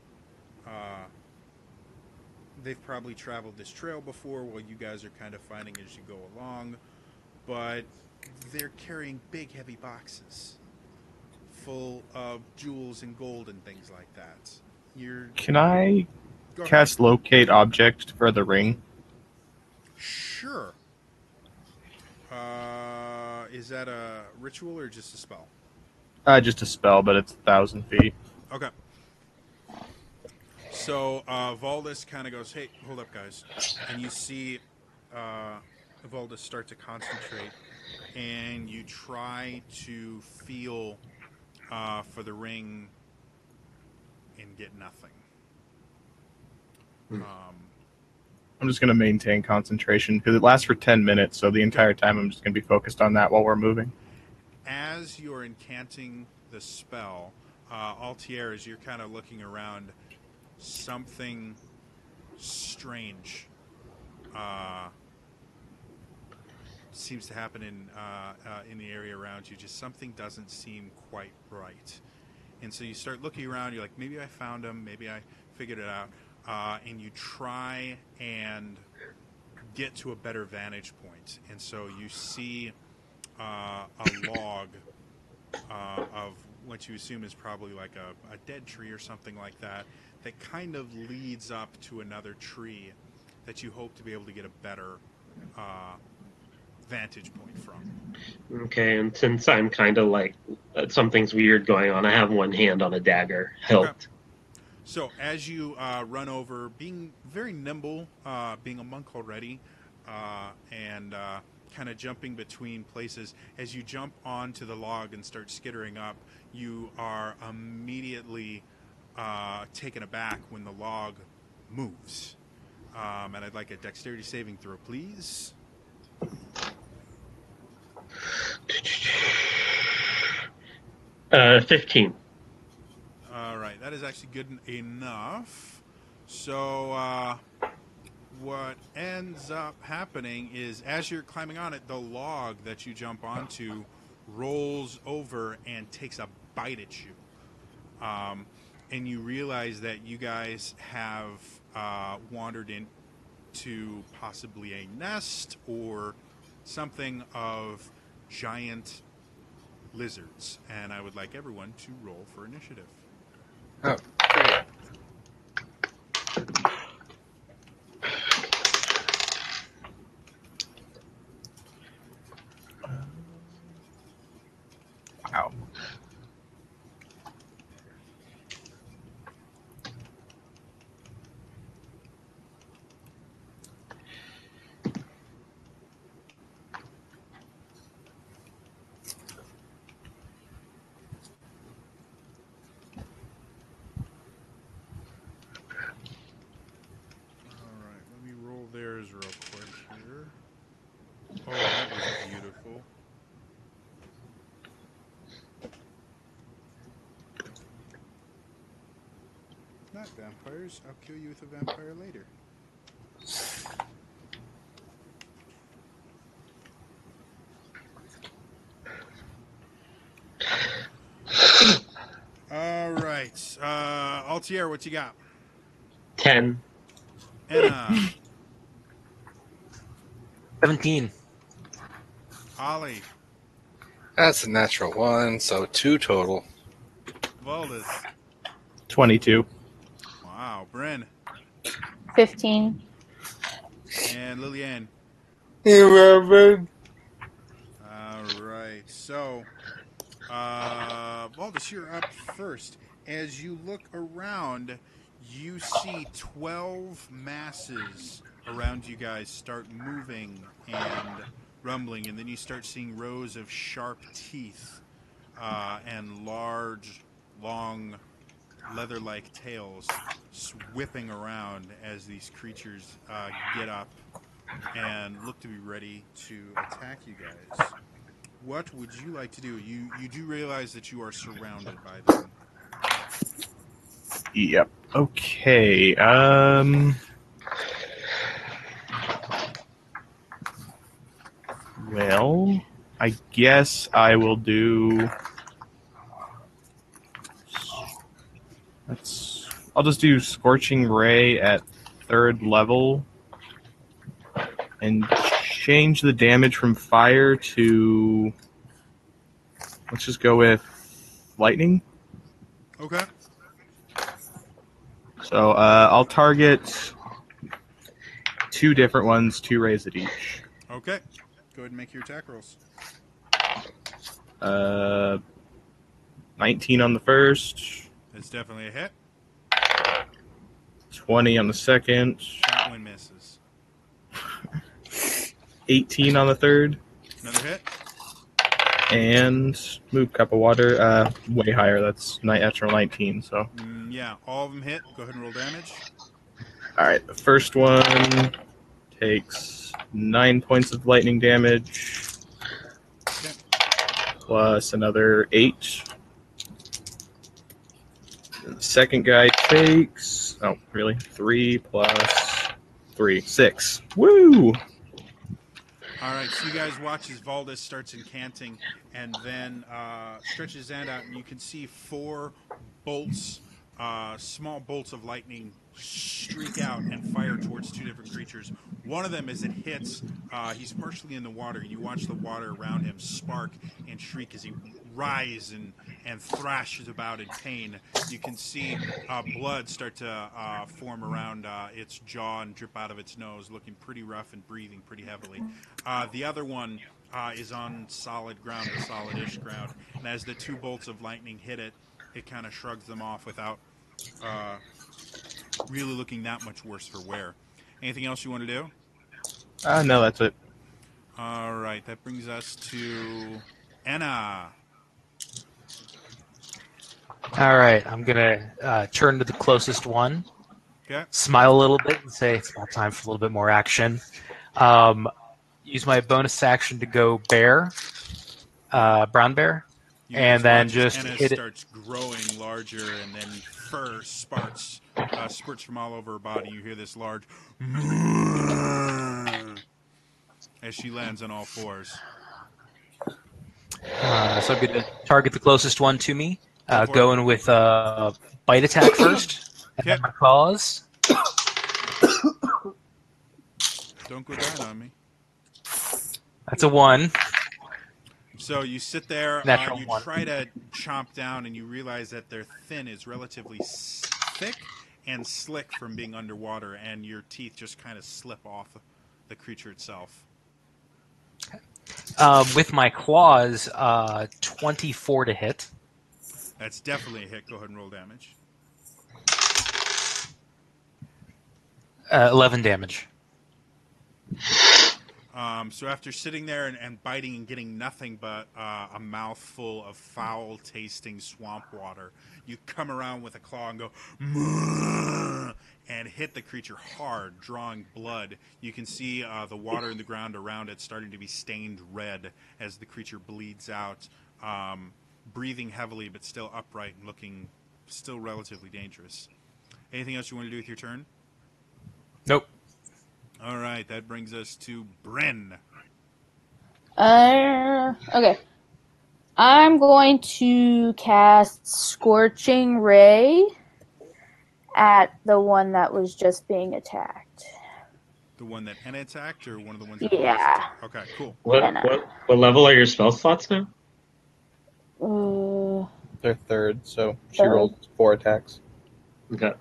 [SPEAKER 1] probably traveled this trail before while you guys are kind of finding as you go along, but they're carrying big heavy boxes full of jewels and gold and things like that.
[SPEAKER 4] Can I
[SPEAKER 1] Go
[SPEAKER 4] cast locate object for the ring?
[SPEAKER 1] Sure. Is that a ritual or just a spell?
[SPEAKER 4] Just a spell, but it's 1,000 feet.
[SPEAKER 1] Okay. So Valdis kind of goes, "Hey, hold up, guys," and you see Valdis start to concentrate, and you try to feel for the ring and get nothing.
[SPEAKER 4] I'm just going to maintain concentration because it lasts for 10 minutes, so the entire time I'm just going to be focused on that while we're moving.
[SPEAKER 1] As you're incanting the spell, Altier, as you're kind of looking around, something strange seems to happen in the area around you. Just something doesn't seem quite right. And so you start looking around. You're like, maybe I found him. Maybe I figured it out. And you try and get to a better vantage point. And so you see a log of what you assume is probably like a dead tree or something like that, that kind of leads up to another tree that you hope to be able to get a better vantage point from.
[SPEAKER 3] Okay, and since I'm kind of like something's weird going on, I have one hand on a dagger hilt.
[SPEAKER 1] Okay. So as you run over, being very nimble, being a monk already, and kind of jumping between places, as you jump onto the log and start skittering up, you are immediately taken aback when the log moves. And I'd like a dexterity saving throw, please.
[SPEAKER 3] 15.
[SPEAKER 1] All right, that is actually good enough. So what ends up happening is, as you're climbing on it, the log that you jump onto rolls over and takes a bite at you. And you realize that you guys have wandered into possibly a nest or something of giant lizards. And I would like everyone to roll for initiative.
[SPEAKER 6] Oh, great.
[SPEAKER 4] Wow.
[SPEAKER 1] Let me roll theirs real quick here. Oh, that was beautiful. Not vampires. I'll kill you with a vampire later. All right. Altier, what you got?
[SPEAKER 3] 10.
[SPEAKER 1] Anna.
[SPEAKER 2] 17.
[SPEAKER 1] Ollie.
[SPEAKER 6] That's a natural one, so 2 total.
[SPEAKER 1] Valdez.
[SPEAKER 4] 22.
[SPEAKER 1] Wow. Bryn.
[SPEAKER 5] 15.
[SPEAKER 1] And Lillian.
[SPEAKER 7] 11.
[SPEAKER 1] All right. So, Valdez, you're up first. As you look around, you see 12 masses around you guys start moving and rumbling, and then you start seeing rows of sharp teeth and large, long, leather-like tails whipping around as these creatures get up and look to be ready to attack you guys. What would you like to do? You do realize that you are surrounded by them.
[SPEAKER 4] Yep. Okay. Well, I guess I will do. I'll just do Scorching Ray at 3rd level and change the damage from fire to. Let's just go with lightning.
[SPEAKER 1] Okay.
[SPEAKER 4] So I'll target 2 different ones, 2 rays at each.
[SPEAKER 1] Okay. Go ahead and make your attack rolls.
[SPEAKER 4] 19 on the first,
[SPEAKER 1] It's definitely a hit.
[SPEAKER 4] 20 on the second,
[SPEAKER 1] That one misses.
[SPEAKER 4] 18 on the third,
[SPEAKER 1] Another hit.
[SPEAKER 4] And move cup of water. Way higher. That's natural 19. So,
[SPEAKER 1] Yeah, all of them hit. Go ahead and roll damage.
[SPEAKER 4] all right. The first one takes 9 points of lightning damage,
[SPEAKER 1] Okay.
[SPEAKER 4] plus another 8. And the second guy takes 3 plus 3, 6. Woo!
[SPEAKER 1] All right, so you guys watch as Valdis starts incanting and then stretches his hand out, and you can see 4 bolts, small bolts of lightning, streak out and fire towards 2 different creatures. One of them, as it hits, he's partially in the water, and you watch the water around him spark and shriek as he writhes and thrashes about in pain. You can see blood start to form around its jaw and drip out of its nose, looking pretty rough and breathing pretty heavily. The other one is on solid ground or solid-ish ground, and as the 2 bolts of lightning hit it, it kind of shrugs them off without really looking that much worse for wear. Anything else you want to do?
[SPEAKER 4] No, that's it.
[SPEAKER 1] All right, that brings us to Anna.
[SPEAKER 2] All right, I'm gonna turn to the closest one,
[SPEAKER 1] Okay.
[SPEAKER 2] smile a little bit, and say it's about time for a little bit more action. Use my bonus action to go bear, brown bear,
[SPEAKER 1] You
[SPEAKER 2] and
[SPEAKER 1] guys
[SPEAKER 2] then
[SPEAKER 1] watch as
[SPEAKER 2] just
[SPEAKER 1] Anna
[SPEAKER 2] hit it.
[SPEAKER 1] starts growing larger, and then fur spurts from all over her body. You hear this large as she lands on all 4s.
[SPEAKER 2] So I'm going to target the closest one to me,
[SPEAKER 1] Go for it.
[SPEAKER 2] going with bite attack first, and
[SPEAKER 1] Okay.
[SPEAKER 2] then my claws.
[SPEAKER 1] Don't go down on me.
[SPEAKER 2] That's a 1.
[SPEAKER 1] So you sit there,
[SPEAKER 2] Natural
[SPEAKER 1] you
[SPEAKER 2] 1.
[SPEAKER 1] try to chomp down, and you realize that their thin is relatively thick and slick from being underwater, and your teeth just kind of slip off the creature itself.
[SPEAKER 2] With my claws, 24 to hit.
[SPEAKER 1] That's definitely a hit. Go ahead and roll damage.
[SPEAKER 2] 11 damage.
[SPEAKER 1] So after sitting there and biting and getting nothing but a mouthful of foul-tasting swamp water, you come around with a claw and go, "Mmm," and hit the creature hard, drawing blood. You can see the water in the ground around it starting to be stained red as the creature bleeds out, breathing heavily but still upright and looking still relatively dangerous. Anything else you want to do with your turn?
[SPEAKER 2] Nope.
[SPEAKER 1] All right, that brings us to Bryn.
[SPEAKER 5] Okay. I'm going to cast Scorching Ray at the one that was just being attacked.
[SPEAKER 1] The one that Henna attacked, or one of the ones?
[SPEAKER 5] Yeah.
[SPEAKER 1] Okay, cool.
[SPEAKER 3] What level are your spell slots now?
[SPEAKER 4] They're third, so she
[SPEAKER 5] Third.
[SPEAKER 4] rolled 4 attacks.
[SPEAKER 3] Okay.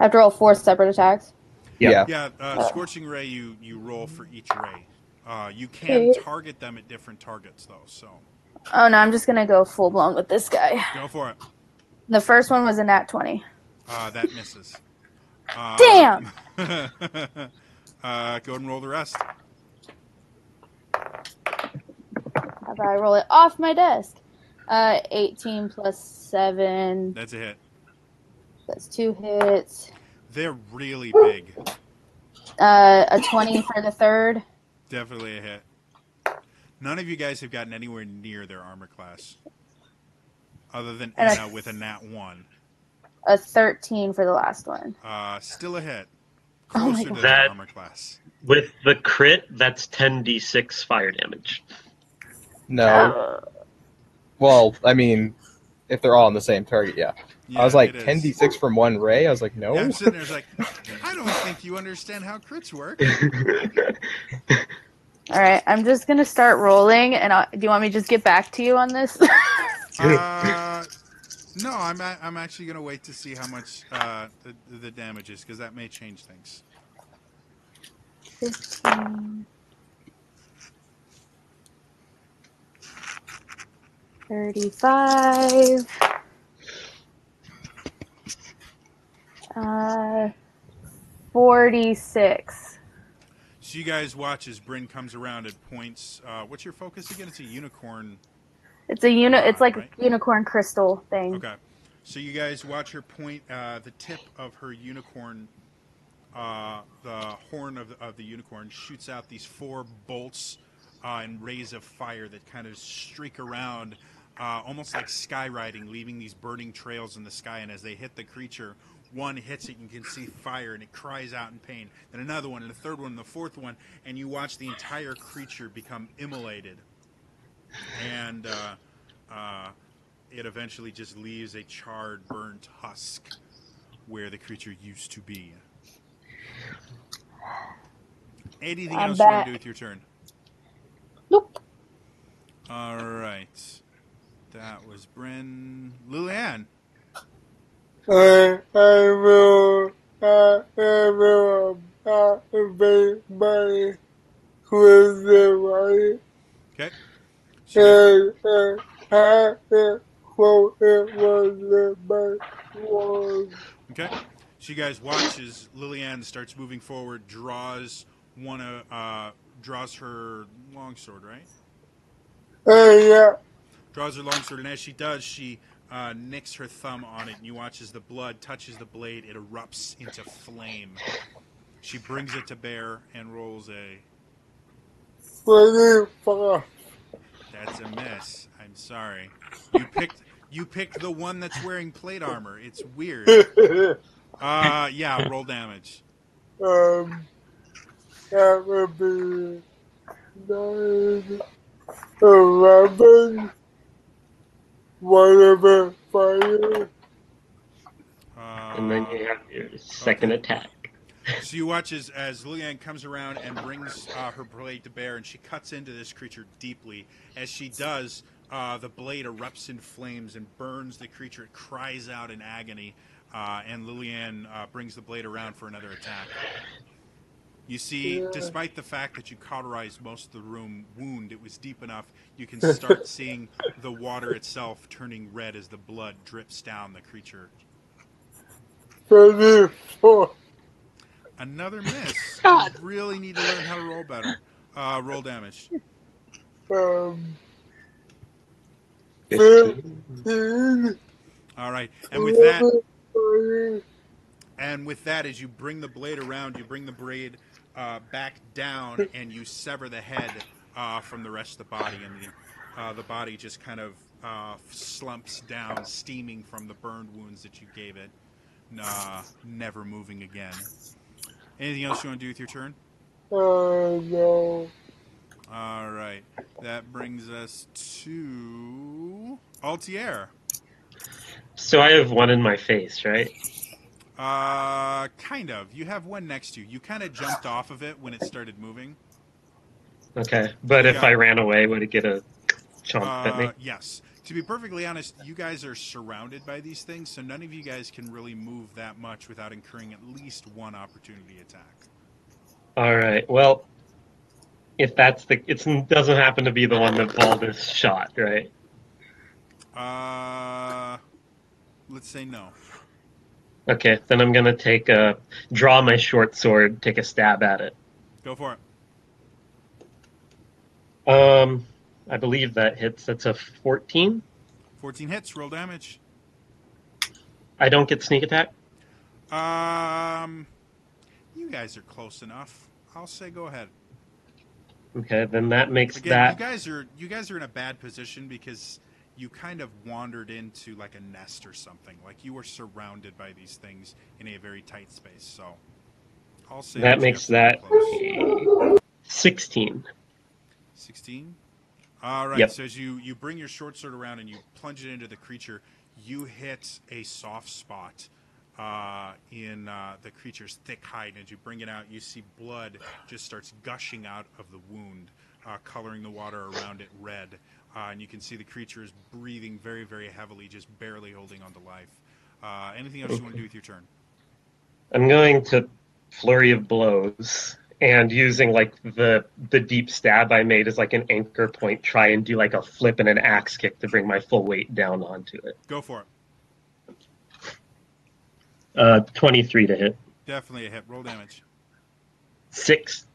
[SPEAKER 5] I have to roll 4 separate attacks.
[SPEAKER 4] Yeah.
[SPEAKER 1] Yeah, Scorching Ray, you roll for each ray. You can
[SPEAKER 5] Okay.
[SPEAKER 1] target them at different targets, though, so
[SPEAKER 5] Oh no, I'm just gonna go full blown with this guy.
[SPEAKER 1] go for it.
[SPEAKER 5] The first one was a nat 20.
[SPEAKER 1] That misses.
[SPEAKER 5] Damn!
[SPEAKER 1] Go ahead and roll the rest.
[SPEAKER 5] How about I roll it off my desk? 18 plus 7.
[SPEAKER 1] That's a hit.
[SPEAKER 5] That's 2 hits.
[SPEAKER 1] They're really big.
[SPEAKER 5] A 20 for the third.
[SPEAKER 1] Definitely a hit. None of you guys have gotten anywhere near their armor class. Other than
[SPEAKER 5] And
[SPEAKER 1] Anna with a nat 1.
[SPEAKER 5] A 13 for the last one.
[SPEAKER 1] Still a hit.
[SPEAKER 5] Oh my
[SPEAKER 1] Closer
[SPEAKER 5] God.
[SPEAKER 1] to their
[SPEAKER 3] That-
[SPEAKER 1] armor class.
[SPEAKER 3] With the crit, that's 10d6 fire damage.
[SPEAKER 4] No. Well, I mean, if they're all on the same target, yeah.
[SPEAKER 1] Yeah,
[SPEAKER 4] I was like,
[SPEAKER 1] it is.
[SPEAKER 4] 10d6 from one ray? I was like, no.
[SPEAKER 1] Yeah, I'm sitting there like, I don't think you understand how crits work.
[SPEAKER 5] All right, I'm just gonna start rolling, and do you want me to just get back to you on this?
[SPEAKER 1] No, I'm actually gonna wait to see how much the damage is, because that may change things.
[SPEAKER 5] 15, 35, 46.
[SPEAKER 1] So you guys watch as Bryn comes around and points. What's your focus again? It's a unicorn.
[SPEAKER 5] It's a It's like
[SPEAKER 1] right?
[SPEAKER 5] a unicorn crystal thing.
[SPEAKER 1] Okay. So you guys watch her point the tip of her unicorn. The horn of the unicorn shoots out these 4 bolts and rays of fire that kind of streak around, almost like skywriting, leaving these burning trails in the sky. And as they hit the creature, one hits it, and you can see fire, and it cries out in pain. Then another one, and a third one, and the fourth one, and you watch the entire creature become immolated. And it eventually just leaves a charred, burnt husk where the creature used to be. Anything else you want to do with your turn?
[SPEAKER 5] Nope.
[SPEAKER 1] All right. That was Bryn. Lilianne.
[SPEAKER 7] I will activate my quiver,
[SPEAKER 1] Okay.
[SPEAKER 7] and I will it was my one.
[SPEAKER 1] Okay. So you guys watch as Lilianne starts moving forward, draws her longsword, right?
[SPEAKER 7] Yeah.
[SPEAKER 1] Draws her longsword, and as she does, she nicks her thumb on it, and you watch as the blood touches the blade. It erupts into flame. She brings it to bear and rolls a...
[SPEAKER 7] 25.
[SPEAKER 1] That's a miss. I'm sorry. You picked the one that's wearing plate armor. It's weird. Yeah, roll damage.
[SPEAKER 7] That would be 9, 11, whatever fire.
[SPEAKER 3] And then you have your second attack.
[SPEAKER 1] So you watch as Lilianne comes around and brings her blade to bear, and she cuts into this creature deeply. As she does, the blade erupts in flames and burns the creature. It cries out in agony, and Lilianne brings the blade around for another attack. You see, despite the fact that you cauterized most of the room wound, it was deep enough, you can start seeing the water itself turning red as the blood drips down the creature.
[SPEAKER 7] 34.
[SPEAKER 1] Another miss. You really need to learn how to roll better. Roll damage.
[SPEAKER 7] 15.
[SPEAKER 1] All right. And with that, as you bring the blade around, you bring the blade back down, and you sever the head from the rest of the body, and the body just kind of slumps down, steaming from the burned wounds that you gave it, never moving again. Anything else you want to do with your turn?
[SPEAKER 7] No.
[SPEAKER 1] All right. That brings us to Altier.
[SPEAKER 3] So I have one in my face, right?
[SPEAKER 1] Kind of. You have one next to you. You kind of jumped off of it when it started moving.
[SPEAKER 3] Okay. But if I ran away, would it get a chomp at me?
[SPEAKER 1] Yes. To be perfectly honest, you guys are surrounded by these things, so none of you guys can really move that much without incurring at least one opportunity attack.
[SPEAKER 3] All right. Well, if that's it doesn't happen to be the one that Baldus shot, right?
[SPEAKER 1] Let's say no.
[SPEAKER 3] Okay, then I'm gonna draw my short sword, take a stab at it.
[SPEAKER 1] Go for
[SPEAKER 3] it. I believe that hits. That's a 14.
[SPEAKER 1] 14 hits. Roll damage.
[SPEAKER 3] I don't get sneak attack.
[SPEAKER 1] You guys are close enough. I'll say go ahead.
[SPEAKER 3] Okay, then that makes
[SPEAKER 1] Again,
[SPEAKER 3] that.
[SPEAKER 1] You guys are in a bad position because you kind of wandered into like a nest or something. Like you were surrounded by these things in a very tight space. So I'll say
[SPEAKER 3] that makes that 16.
[SPEAKER 1] 16. All right.
[SPEAKER 3] Yep.
[SPEAKER 1] So as you bring your short sword around and you plunge it into the creature, you hit a soft spot in the creature's thick hide. And as you bring it out, you see blood just starts gushing out of the wound, coloring the water around it red. And you can see the creature is breathing very, very heavily, just barely holding on to life. Anything else you want to do with your turn?
[SPEAKER 3] I'm going to flurry of blows. And using like the deep stab I made as like an anchor point, try and do like a flip and an axe kick to bring my full weight down onto it.
[SPEAKER 1] Go for it.
[SPEAKER 3] 23 to hit.
[SPEAKER 1] Definitely a hit. Roll damage.
[SPEAKER 3] 6.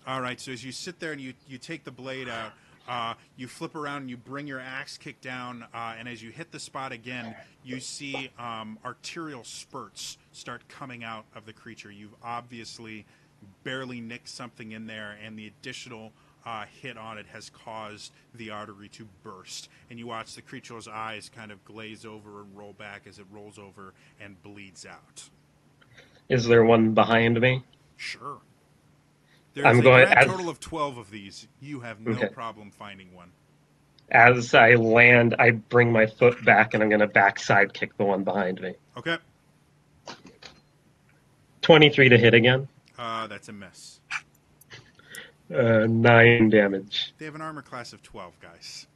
[SPEAKER 1] All right, so as you sit there and you take the blade out, you flip around and you bring your axe kick down, and as you hit the spot again, you see arterial spurts start coming out of the creature. You've obviously barely nicked something in there, and the additional hit on it has caused the artery to burst. And you watch the creature's eyes kind of glaze over and roll back as it rolls over and bleeds out.
[SPEAKER 3] Is there one behind me?
[SPEAKER 1] Sure. There's
[SPEAKER 3] I'm
[SPEAKER 1] a
[SPEAKER 3] going
[SPEAKER 1] grand
[SPEAKER 3] as
[SPEAKER 1] total of 12 of these. You have no
[SPEAKER 3] Okay.
[SPEAKER 1] problem finding one.
[SPEAKER 3] as I land, I bring my foot back and I'm going to backside kick the one behind me.
[SPEAKER 1] Okay.
[SPEAKER 3] 23 to hit again.
[SPEAKER 1] That's a miss.
[SPEAKER 3] 9 damage.
[SPEAKER 1] They have an armor class of 12, guys.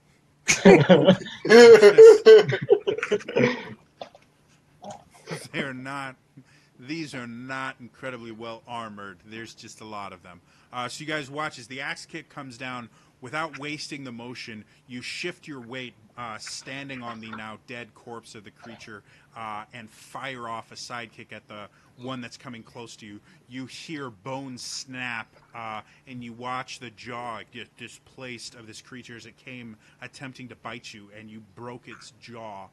[SPEAKER 1] They're not. These are not incredibly well armored. There's just a lot of them. So you guys watch as the axe kick comes down. Without wasting the motion, you shift your weight, standing on the now dead corpse of the creature, and fire off a sidekick at the one that's coming close to you. You hear bones snap, and you watch the jaw get displaced of this creature as it came attempting to bite you, and you broke its jaw.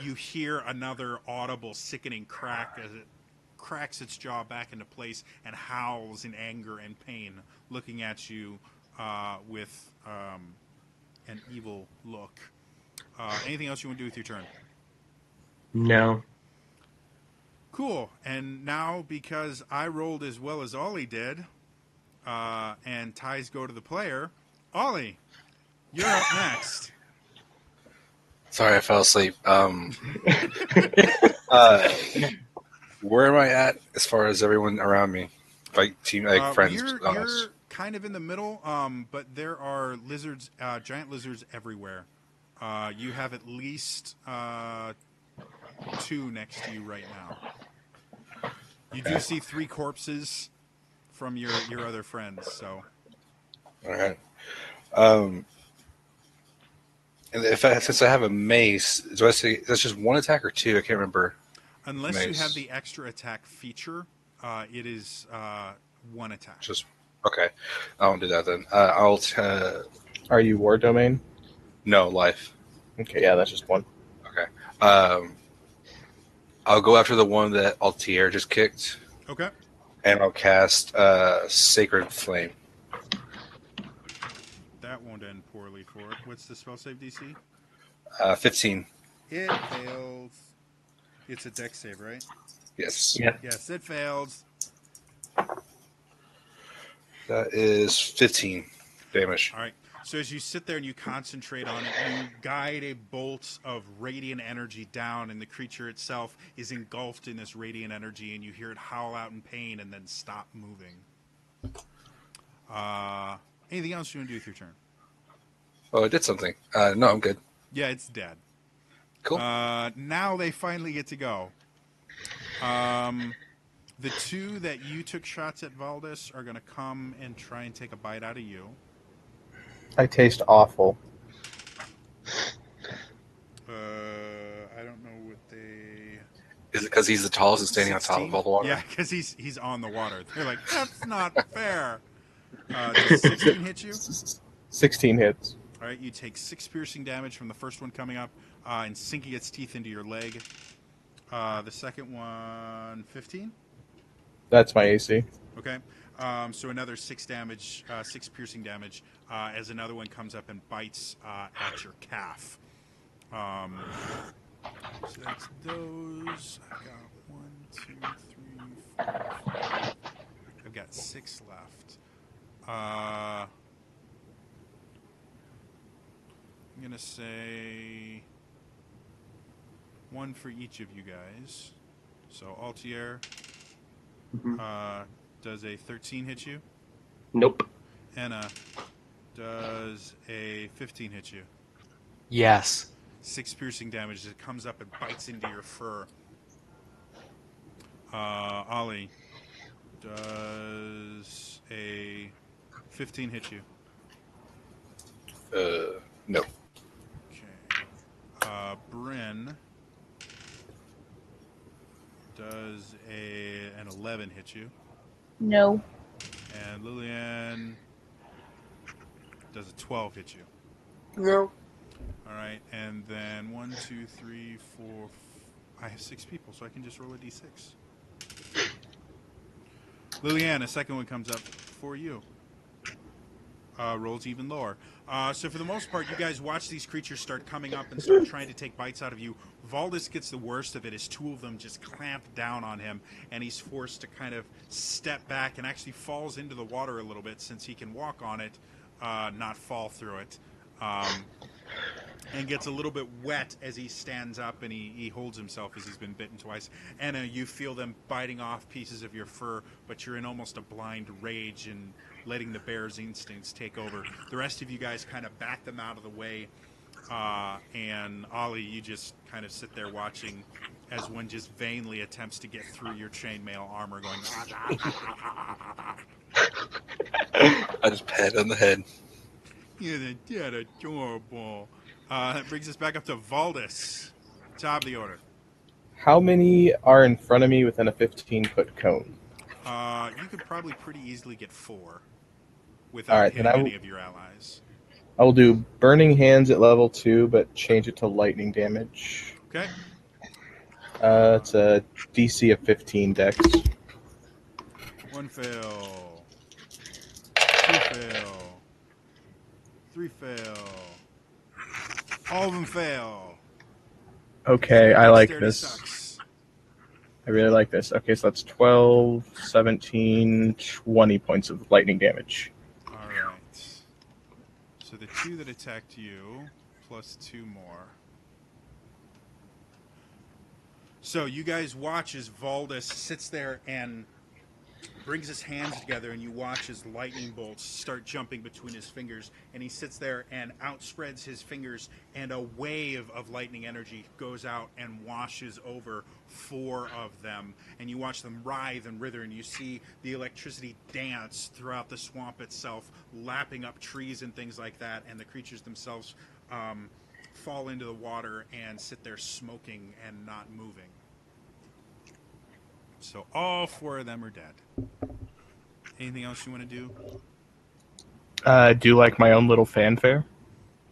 [SPEAKER 1] You hear another audible, sickening crack as it cracks its jaw back into place and howls in anger and pain, looking at you with an evil look. Anything else you want to do with your turn?
[SPEAKER 3] No.
[SPEAKER 1] Cool. And now, because I rolled as well as Ollie did, and ties go to the player, Ollie, you're up next.
[SPEAKER 6] Sorry, I fell asleep. Where am I at as far as everyone around me? Like team, like friends.
[SPEAKER 1] You're kind of in the middle, but there are lizards, giant lizards everywhere. You have at least 2 next to you right now. You do see 3 corpses from your other friends. So.
[SPEAKER 6] All right. And since I have a mace, do I say that's just 1 attack or 2? I can't remember.
[SPEAKER 1] Unless
[SPEAKER 6] Mace.
[SPEAKER 1] you have the extra attack feature, it is 1 attack.
[SPEAKER 6] Just okay. I won't do that then. I'll.
[SPEAKER 4] Are you War Domain?
[SPEAKER 6] No life.
[SPEAKER 4] Okay, yeah, that's just 1.
[SPEAKER 6] Okay. I'll go after the one that Altier just kicked.
[SPEAKER 1] Okay.
[SPEAKER 6] And I'll cast Sacred Flame.
[SPEAKER 1] That won't end poorly for it. What's the spell save DC?
[SPEAKER 6] 15.
[SPEAKER 1] It fails. It's a dex save, right?
[SPEAKER 6] Yes.
[SPEAKER 3] Yep.
[SPEAKER 1] Yes, it fails.
[SPEAKER 6] That is 15 damage.
[SPEAKER 1] All right. So as you sit there and you concentrate on it, you guide a bolt of radiant energy down, and the creature itself is engulfed in this radiant energy, and you hear it howl out in pain and then stop moving. Anything else you want to do with your turn?
[SPEAKER 6] Oh, I did something. No, I'm good.
[SPEAKER 1] Yeah, it's dead.
[SPEAKER 6] Cool.
[SPEAKER 1] Now they finally get to go. The 2 that you took shots at Valdis are going to come and try and take a bite out of you.
[SPEAKER 4] I taste awful.
[SPEAKER 1] I don't know what they...
[SPEAKER 6] Is it because he's the tallest and standing
[SPEAKER 1] 16?
[SPEAKER 6] on top of all the water?
[SPEAKER 1] Yeah, because he's on the water. They're like, that's not fair. Does 16 hit you?
[SPEAKER 4] 16 hits.
[SPEAKER 1] All right, you take 6 piercing damage from the first one coming up and sinking its teeth into your leg. The second one, 15?
[SPEAKER 4] That's my AC.
[SPEAKER 1] Okay. So another 6 damage, 6 piercing damage, as another one comes up and bites at your calf. So that's those. I've got 1, 2, 3, 4, 5. I've got 6 left. I'm going to say 1 for each of you guys. So Altier, does a 13 hit you?
[SPEAKER 3] Nope.
[SPEAKER 1] Anna, does a 15 hit you?
[SPEAKER 2] Yes.
[SPEAKER 1] 6 piercing damage as it comes up and bites into your fur. Ollie, does a 15 hit you?
[SPEAKER 6] No.
[SPEAKER 1] Okay. Bryn, does an 11 hit you?
[SPEAKER 5] No.
[SPEAKER 1] Lillian, does a 12 hit you?
[SPEAKER 7] No.
[SPEAKER 1] All right, and then 1, 2, 3, 4. I have 6 people, so I can just roll a d6. Lillian, a second one comes up for you. Rolls even lower. So for the most part, you guys watch these creatures start coming up and start trying to take bites out of you. Valdis gets the worst of it as 2 of them just clamp down on him, and he's forced to kind of step back and actually falls into the water a little bit since he can walk on it, not fall through it. And gets a little bit wet as he stands up and he holds himself as he's been bitten twice. Anna, you feel them biting off pieces of your fur, but you're in almost a blind rage and letting the bear's instincts take over. The rest of you guys kind of back them out of the way, and Ollie, you just kind of sit there watching as one just vainly attempts to get through your chainmail armor going...
[SPEAKER 6] I just pat on the head.
[SPEAKER 1] You're adorable. That brings us back up to Valdis, top of the order.
[SPEAKER 4] How many are in front of me within a 15-foot cone?
[SPEAKER 1] You could probably pretty easily get 4 without hitting any of your allies.
[SPEAKER 4] I will do Burning Hands at level 2, but change it to lightning damage.
[SPEAKER 1] Okay.
[SPEAKER 4] It's a DC of 15 dex.
[SPEAKER 1] 1 fail. 2 fail. 3 fail. All of them fail.
[SPEAKER 4] Okay, I like
[SPEAKER 1] Dexterity
[SPEAKER 4] this.
[SPEAKER 1] sucks.
[SPEAKER 4] I really like this. Okay, so that's 12, 17, 20 points of lightning damage.
[SPEAKER 1] All right. So the 2 that attacked you, plus 2 more. So you guys watch as Valdis sits there and brings his hands together, and you watch as lightning bolts start jumping between his fingers, and he sits there and outspreads his fingers, and a wave of lightning energy goes out and washes over 4 of them, and you watch them writhe and writher, and you see the electricity dance throughout the swamp itself, lapping up trees and things like that, and the creatures themselves fall into the water and sit there smoking and not moving. So all 4 of them are dead. Anything else you want to do?
[SPEAKER 4] Do like my own little fanfare.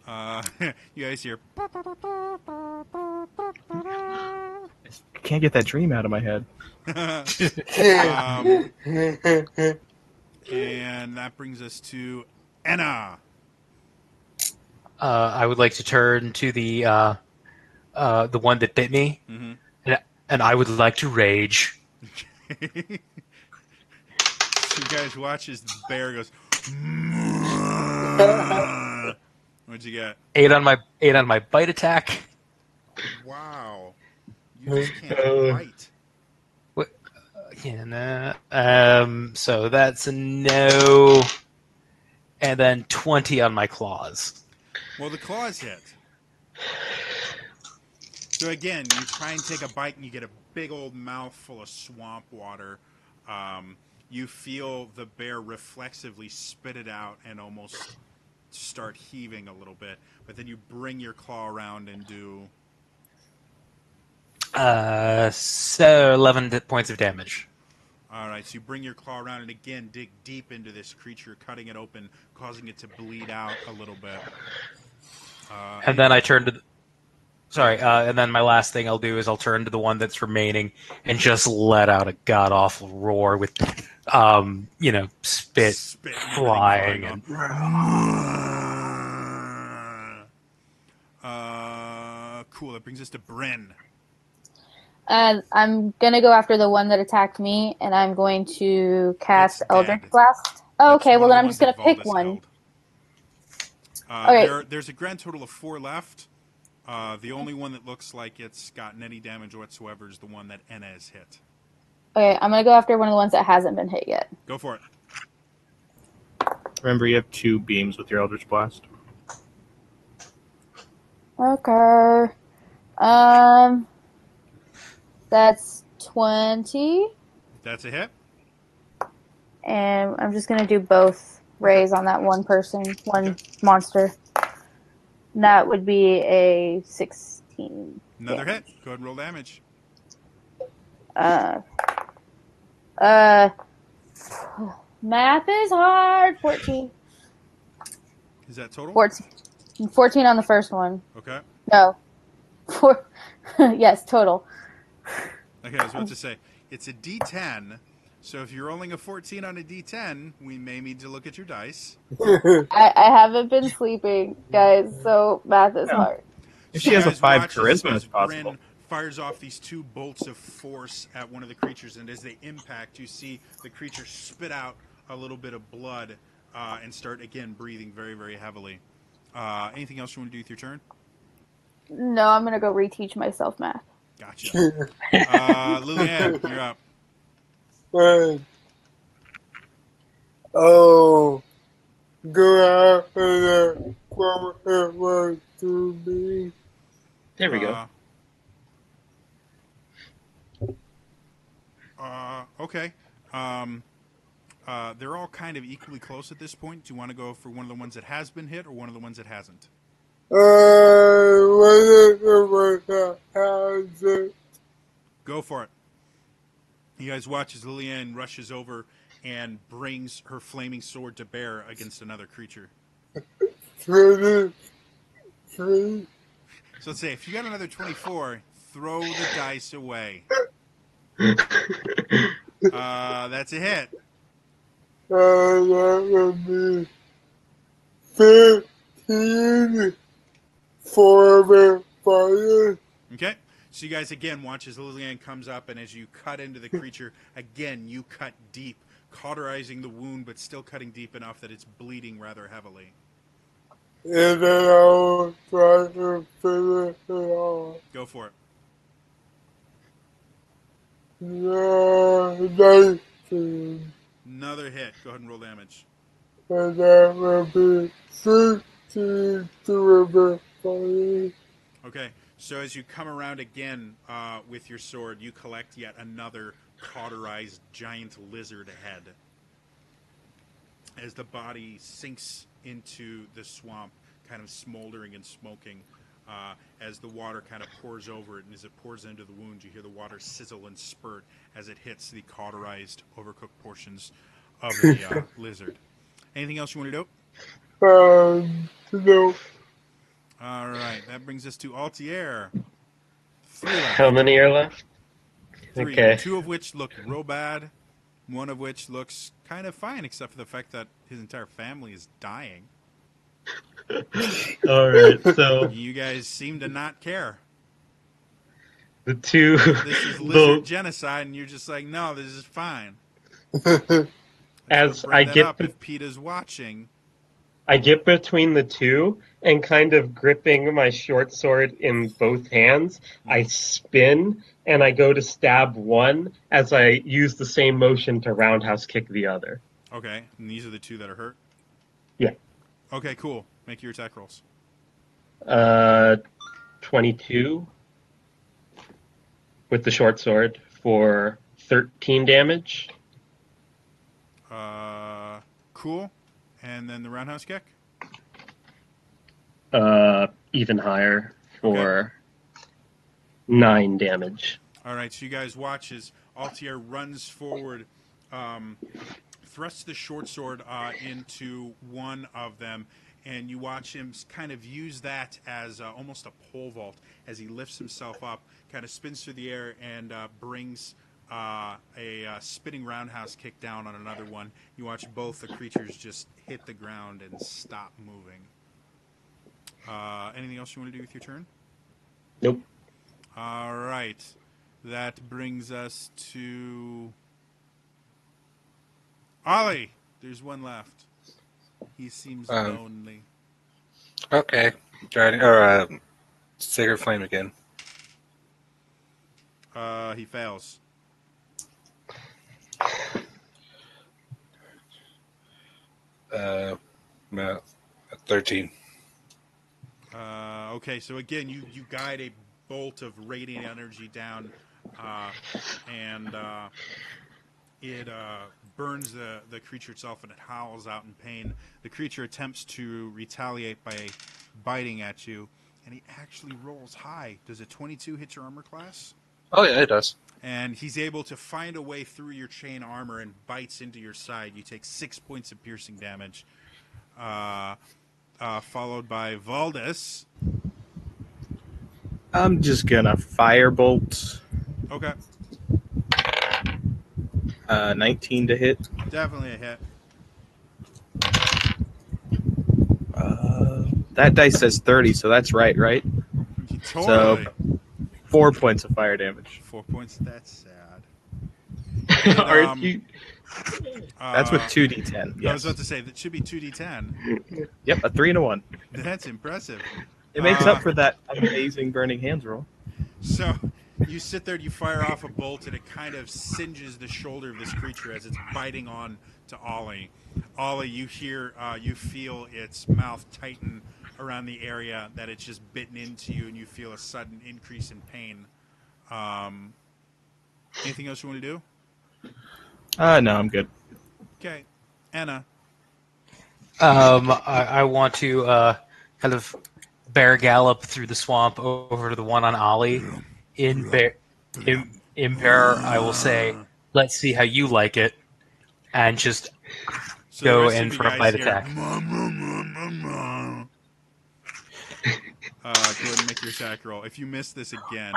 [SPEAKER 1] You guys hear...
[SPEAKER 4] I can't get that dream out of my head.
[SPEAKER 1] And that brings us to Anna.
[SPEAKER 2] I would like to turn to the one that bit me, and I would like to rage.
[SPEAKER 1] So you guys watch as the bear goes... What'd you get?
[SPEAKER 2] 8 on my bite attack.
[SPEAKER 1] Wow. You just can't bite.
[SPEAKER 2] What? Yeah, no. So that's a no. And then 20 on my claws.
[SPEAKER 1] Well, the claws hit. So again, you try and take a bite and you get a big old mouth full of swamp water. You feel the bear reflexively spit it out and almost start heaving a little bit. But then you bring your claw around and do...
[SPEAKER 2] So 11 points of damage.
[SPEAKER 1] All right, so you bring your claw around and again dig deep into this creature, cutting it open, causing it to bleed out a little bit.
[SPEAKER 2] And then I turn to... and then my last thing I'll do is I'll turn to the one that's remaining and just let out a god-awful roar with, spit flying. And...
[SPEAKER 1] Cool, that brings us to Bryn.
[SPEAKER 5] I'm going to go after the one that attacked me, and I'm going to cast
[SPEAKER 1] It's
[SPEAKER 5] Eldritch
[SPEAKER 1] dead.
[SPEAKER 5] Blast. Oh,
[SPEAKER 1] That's
[SPEAKER 5] okay,
[SPEAKER 1] one
[SPEAKER 5] well
[SPEAKER 1] of
[SPEAKER 5] then
[SPEAKER 1] the
[SPEAKER 5] I'm
[SPEAKER 1] ones
[SPEAKER 5] just going
[SPEAKER 1] that
[SPEAKER 5] to pick
[SPEAKER 1] Valdis
[SPEAKER 5] one.
[SPEAKER 1] held.
[SPEAKER 5] Okay.
[SPEAKER 1] There's a grand total of 4 left. The only one that looks like it's gotten any damage whatsoever is the one that Enna has hit.
[SPEAKER 5] Okay, I'm going to go after one of the ones that hasn't been hit yet.
[SPEAKER 1] Go for it.
[SPEAKER 4] Remember, you have 2 beams with your Eldritch Blast.
[SPEAKER 5] Okay. That's 20.
[SPEAKER 1] That's a hit.
[SPEAKER 5] And I'm just going to do both rays on that one person, one monster. And that would be a 16.
[SPEAKER 1] Another
[SPEAKER 5] damage.
[SPEAKER 1] hit. Go ahead and roll damage. 9
[SPEAKER 5] Math is hard. 14.
[SPEAKER 1] Is that total?
[SPEAKER 5] 14 on the first one.
[SPEAKER 1] Okay.
[SPEAKER 5] No. 4. Yes, total.
[SPEAKER 1] Okay, I was about to say, it's a D10, so if you're rolling a 14 on a D10, we may need to look at your dice.
[SPEAKER 5] I haven't been sleeping, guys, so math is hard.
[SPEAKER 4] If
[SPEAKER 1] So
[SPEAKER 4] she has
[SPEAKER 1] you
[SPEAKER 4] a
[SPEAKER 1] guys
[SPEAKER 4] 5
[SPEAKER 1] watch as
[SPEAKER 4] charisma,
[SPEAKER 1] this
[SPEAKER 4] it's possible.
[SPEAKER 1] Bryn fires off these 2 bolts of force at one of the creatures, and as they impact, you see the creature spit out a little bit of blood and start, again, breathing very, very heavily. Anything else you want to do with your turn?
[SPEAKER 5] No, I'm going to go reteach myself math.
[SPEAKER 1] Gotcha. Lillian, you're up.
[SPEAKER 7] Oh, go after the whatever to me.
[SPEAKER 3] There we go.
[SPEAKER 1] Okay. They're all kind of equally close at this point. Do you want to go for one of the ones that has been hit or one of the ones that hasn't?
[SPEAKER 7] Whatever that has it.
[SPEAKER 1] Go for it. You guys watch as Lillian rushes over and brings her flaming sword to bear against another creature.
[SPEAKER 7] 23.
[SPEAKER 1] So let's say if you got another 24, throw the dice away. That's a hit.
[SPEAKER 7] That would be 15 for the fire.
[SPEAKER 1] Okay. So you guys again watch as Lillian comes up, and as you cut into the creature, again you cut deep, cauterizing the wound, but still cutting deep enough that it's bleeding rather heavily.
[SPEAKER 7] And then I will try to finish it off.
[SPEAKER 1] Go for it.
[SPEAKER 7] 19.
[SPEAKER 1] Another hit. Go ahead and roll damage.
[SPEAKER 7] And that will be 16 to the fire.
[SPEAKER 1] Okay. So as you come around again with your sword, you collect yet another cauterized giant lizard head. As the body sinks into the swamp, kind of smoldering and smoking, as the water kind of pours over it, and as it pours into the wound, you hear the water sizzle and spurt as it hits the cauterized, overcooked portions of the lizard. Anything else you want to do?
[SPEAKER 7] No.
[SPEAKER 1] All right, that brings us to Altier. 3 left.
[SPEAKER 3] How many are left?
[SPEAKER 1] 3.
[SPEAKER 3] Okay.
[SPEAKER 1] 2 of which look real bad. 1 of which looks kind of fine, except for the fact that his entire family is dying.
[SPEAKER 3] All right, so
[SPEAKER 1] You guys seem to not care.
[SPEAKER 3] the 2.
[SPEAKER 1] This is lizard genocide, and you're just like, no, this is fine.
[SPEAKER 3] As
[SPEAKER 1] Bring
[SPEAKER 3] I
[SPEAKER 1] that
[SPEAKER 3] get
[SPEAKER 1] up if PETA's watching.
[SPEAKER 3] I get between the 2 and kind of gripping my short sword in both hands, I spin and I go to stab one as I use the same motion to roundhouse kick the other.
[SPEAKER 1] Okay, and these are the 2 that are hurt?
[SPEAKER 3] Yeah.
[SPEAKER 1] Okay, cool. Make your attack rolls.
[SPEAKER 3] 22 with the short sword for 13 damage.
[SPEAKER 1] Cool. And then the roundhouse kick?
[SPEAKER 3] Even higher for 9 damage.
[SPEAKER 1] All right, so you guys watch as Altier runs forward, thrusts the short sword into one of them, and you watch him kind of use that as almost a pole vault as he lifts himself up, kind of spins through the air, and brings a spinning roundhouse kick down on another one. You watch both the creatures just hit the ground and stop moving. Anything else you want to do with your turn?
[SPEAKER 3] Nope.
[SPEAKER 1] All right. That brings us to Ollie. There's one left. He seems lonely.
[SPEAKER 6] Okay. Sacred Flame again.
[SPEAKER 1] He fails.
[SPEAKER 6] No, 13.
[SPEAKER 1] Okay, so again, you guide a bolt of radiant energy down, and it burns the creature itself, and it howls out in pain. The creature attempts to retaliate by biting at you, and he actually rolls high. Does a 22 hit your armor class?
[SPEAKER 6] Oh yeah, it does.
[SPEAKER 1] And he's able to find a way through your chain armor and bites into your side. You take 6 points of piercing damage. Followed by Valdez.
[SPEAKER 4] I'm just gonna firebolt.
[SPEAKER 1] Okay,
[SPEAKER 4] 19 to hit.
[SPEAKER 1] definitely a hit.
[SPEAKER 4] That dice says 30, so that's right, right?
[SPEAKER 1] Totally.
[SPEAKER 4] 4 points of fire damage.
[SPEAKER 1] 4 points. That's sad.
[SPEAKER 3] Aren't you?
[SPEAKER 4] That's with 2d10.
[SPEAKER 1] I was
[SPEAKER 4] Yes.
[SPEAKER 1] about to say that should be 2d10.
[SPEAKER 4] Yep, a 3 and a 1.
[SPEAKER 1] That's impressive.
[SPEAKER 4] It makes up for that amazing burning hands roll.
[SPEAKER 1] So you sit there and you fire off a bolt, and it kind of singes the shoulder of this creature as it's biting on to Ollie. Ollie, you feel its mouth tighten around the area that it's just bitten into you, and you feel a sudden increase in pain. Anything else you want to do?
[SPEAKER 4] No, I'm good.
[SPEAKER 1] Okay, Anna.
[SPEAKER 2] I want to kind of bear gallop through the swamp over to the one on Ollie. In bear, I will say, let's see how you like it, and just
[SPEAKER 1] So
[SPEAKER 2] go
[SPEAKER 1] the rest
[SPEAKER 2] in
[SPEAKER 1] of you
[SPEAKER 2] for a
[SPEAKER 1] guys
[SPEAKER 2] bite
[SPEAKER 1] hear,
[SPEAKER 2] attack.
[SPEAKER 1] Go ahead and make your attack roll. If you miss this again,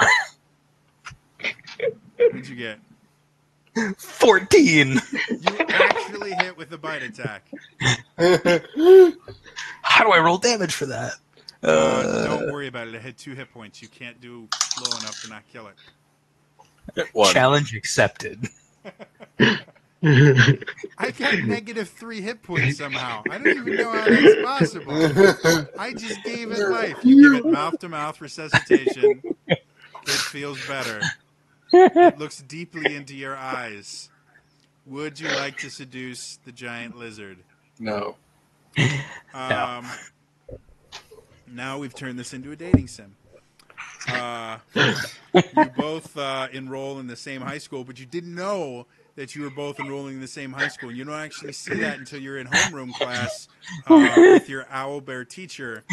[SPEAKER 1] what'd you get?
[SPEAKER 2] 14.
[SPEAKER 1] You actually hit with the bite attack.
[SPEAKER 2] How do I roll damage for that?
[SPEAKER 1] Don't worry about it. It had 2 hit points. You can't do low enough to not kill it.
[SPEAKER 6] One.
[SPEAKER 2] Challenge accepted.
[SPEAKER 1] I got -3 hit points somehow. I don't even know how that's possible. I just gave it life. You give it mouth-to-mouth resuscitation. It feels better. It looks deeply into your eyes. Would you like to seduce the giant lizard?
[SPEAKER 6] No.
[SPEAKER 1] Now we've turned this into a dating sim. You both enroll in the same high school, but you didn't know that you were both enrolling in the same high school. You don't actually see that until you're in homeroom class with your owlbear teacher.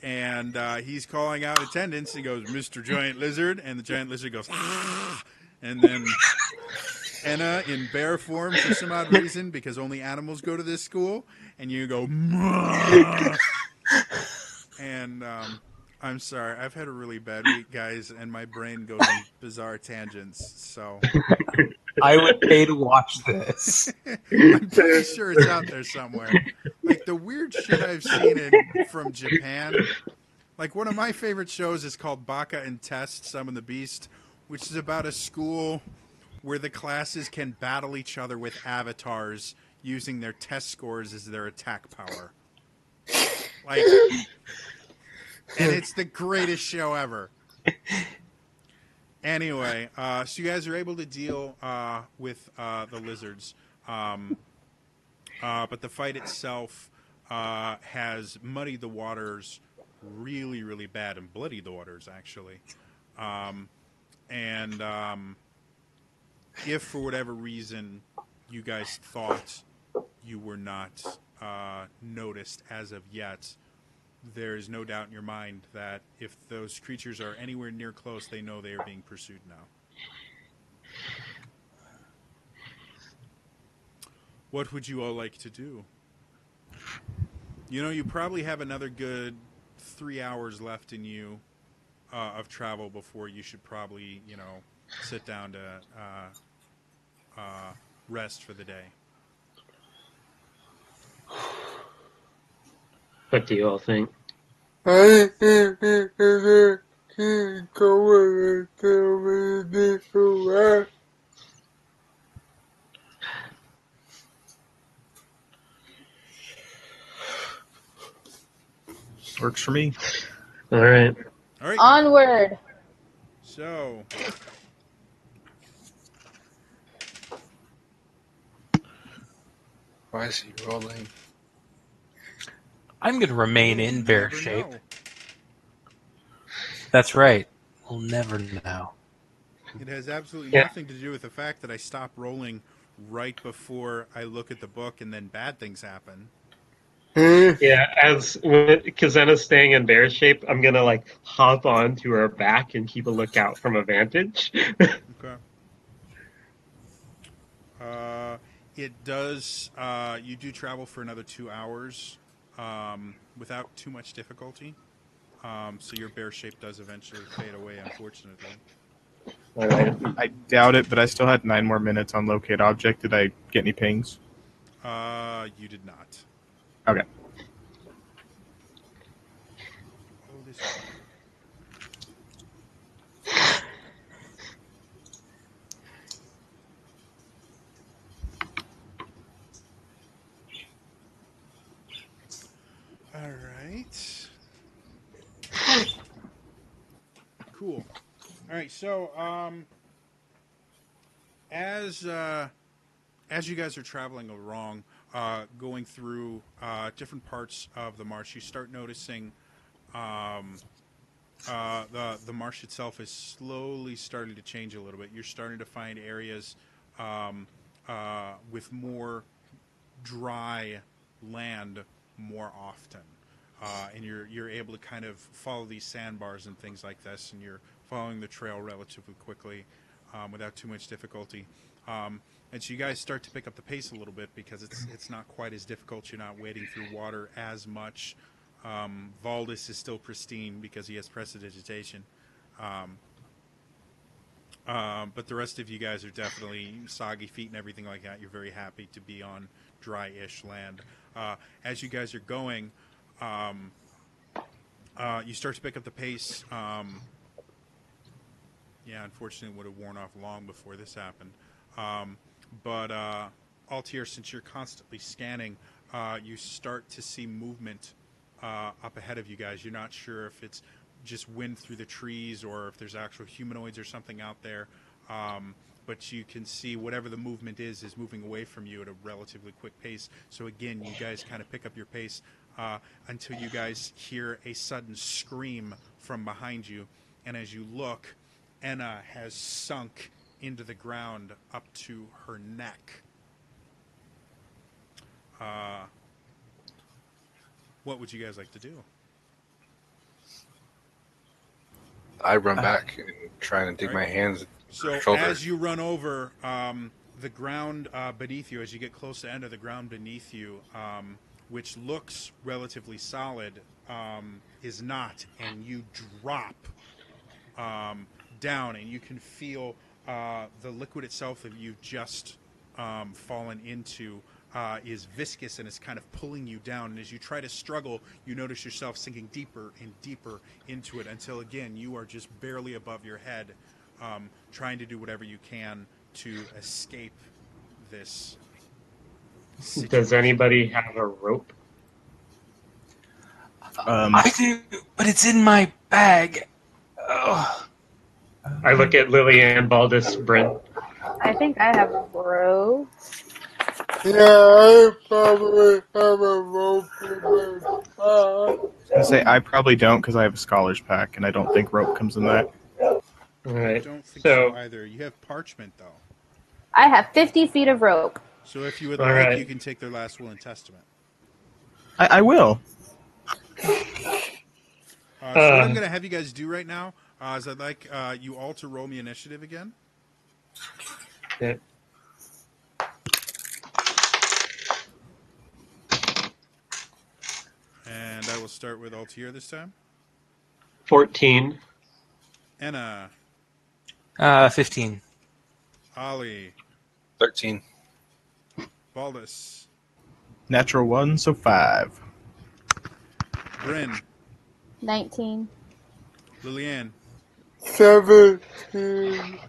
[SPEAKER 1] And he's calling out attendance. He goes, "Mr. Giant Lizard," and the giant lizard goes, "Ah!" And then Enna in bear form for some odd reason, because only animals go to this school, and you go, "Mwah!" And I'm sorry, I've had a really bad week, guys, and my brain goes on bizarre tangents. So
[SPEAKER 2] I would pay to watch this.
[SPEAKER 1] I'm pretty sure it's out there somewhere. Like the weird shit I've seen from Japan. Like one of my favorite shows is called Baka and Test, Summon the Beast, which is about a school where the classes can battle each other with avatars using their test scores as their attack power. Like, and it's the greatest show ever. Anyway, so you guys are able to deal with the lizards. But the fight itself has muddied the waters really, really bad and bloodied the waters, actually. If for whatever reason you guys thought you were not noticed as of yet, there is no doubt in your mind that if those creatures are anywhere near close, they know they are being pursued now. What would you all like to do? You know, you probably have another good 3 hours left in you of travel before you should probably, sit down to rest for the day.
[SPEAKER 3] What do you all think?
[SPEAKER 7] I think go with it till
[SPEAKER 4] Works for me.
[SPEAKER 3] All right.
[SPEAKER 1] All right.
[SPEAKER 5] Onward.
[SPEAKER 1] So,
[SPEAKER 6] Why is he rolling?
[SPEAKER 2] I'm going to remain in
[SPEAKER 1] we'll
[SPEAKER 2] bear
[SPEAKER 1] never
[SPEAKER 2] shape.
[SPEAKER 1] know.
[SPEAKER 2] That's right. We'll never know.
[SPEAKER 1] It has absolutely
[SPEAKER 3] Yeah.
[SPEAKER 1] nothing to do with the fact that I stop rolling right before I look at the book and then bad things happen.
[SPEAKER 3] Yeah, as Kazena's staying in bear shape, I'm gonna like hop onto her back and keep a lookout from a vantage.
[SPEAKER 1] Okay. It does. You do travel for another 2 hours without too much difficulty. So your bear shape does eventually fade away, unfortunately.
[SPEAKER 3] All right.
[SPEAKER 4] I doubt it, but I still had 9 more minutes on locate object. Did I get any pings?
[SPEAKER 1] You did not.
[SPEAKER 4] Okay.
[SPEAKER 1] Oh, this way. All right. Cool. All right. So, as you guys are traveling along, going through different parts of the marsh, you start noticing the marsh itself is slowly starting to change a little bit. You're starting to find areas with more dry land more often, and you're able to kind of follow these sandbars and things like this, and you're following the trail relatively quickly without too much difficulty. And so you guys start to pick up the pace a little bit because it's not quite as difficult. You're not wading through water as much. Valdis is still pristine because he has prestidigitation. But the rest of you guys are definitely soggy feet and everything like that. You're very happy to be on dry-ish land. As you guys are going, you start to pick up the pace. Yeah, unfortunately, it would have worn off long before this happened. But Altier, since you're constantly scanning, you start to see movement up ahead of you guys. You're not sure if it's just wind through the trees or if there's actual humanoids or something out there. But you can see whatever the movement is moving away from you at a relatively quick pace. So again, you guys kind of pick up your pace until you guys hear a sudden scream from behind you. And as you look, Enna has sunk into the ground up to her neck. What would you guys like to do?
[SPEAKER 6] I run back and try and dig my hands.
[SPEAKER 1] So
[SPEAKER 6] shoulder.
[SPEAKER 1] as you run over, the ground beneath you, as you get close to Enna, the ground beneath you, which looks relatively solid, is not, and you drop down, and you can feel the liquid itself that you've just fallen into is viscous and is kind of pulling you down. And as you try to struggle, you notice yourself sinking deeper and deeper into it until, again, you are just barely above your head, trying to do whatever you can to escape this situation.
[SPEAKER 3] Does anybody have a rope?
[SPEAKER 2] I do, but it's in my bag. Ugh.
[SPEAKER 3] I look at Lillian, Baldus, Bryn.
[SPEAKER 5] I think I have a rope.
[SPEAKER 7] Yeah, I probably have a rope in my car.
[SPEAKER 4] I was gonna say I probably don't because I have a scholar's pack, and I don't think rope comes in that.
[SPEAKER 3] All
[SPEAKER 1] I
[SPEAKER 3] right.
[SPEAKER 1] don't think so
[SPEAKER 3] So,
[SPEAKER 1] either. You have parchment, though.
[SPEAKER 5] I have 50 feet of rope.
[SPEAKER 1] So if you would
[SPEAKER 3] All
[SPEAKER 1] like,
[SPEAKER 3] right.
[SPEAKER 1] you can take their last will and testament.
[SPEAKER 4] I will.
[SPEAKER 1] So what I'm going to have you guys do right now is I'd like you all to roll me initiative again.
[SPEAKER 3] yeah.
[SPEAKER 1] And I will start with Altier this time.
[SPEAKER 3] 14.
[SPEAKER 1] Enna,
[SPEAKER 2] 15.
[SPEAKER 1] Ali,
[SPEAKER 6] 13.
[SPEAKER 1] Baldus,
[SPEAKER 4] Natural 1, so 5.
[SPEAKER 1] Bryn,
[SPEAKER 5] 19.
[SPEAKER 1] Lillian,
[SPEAKER 7] 17.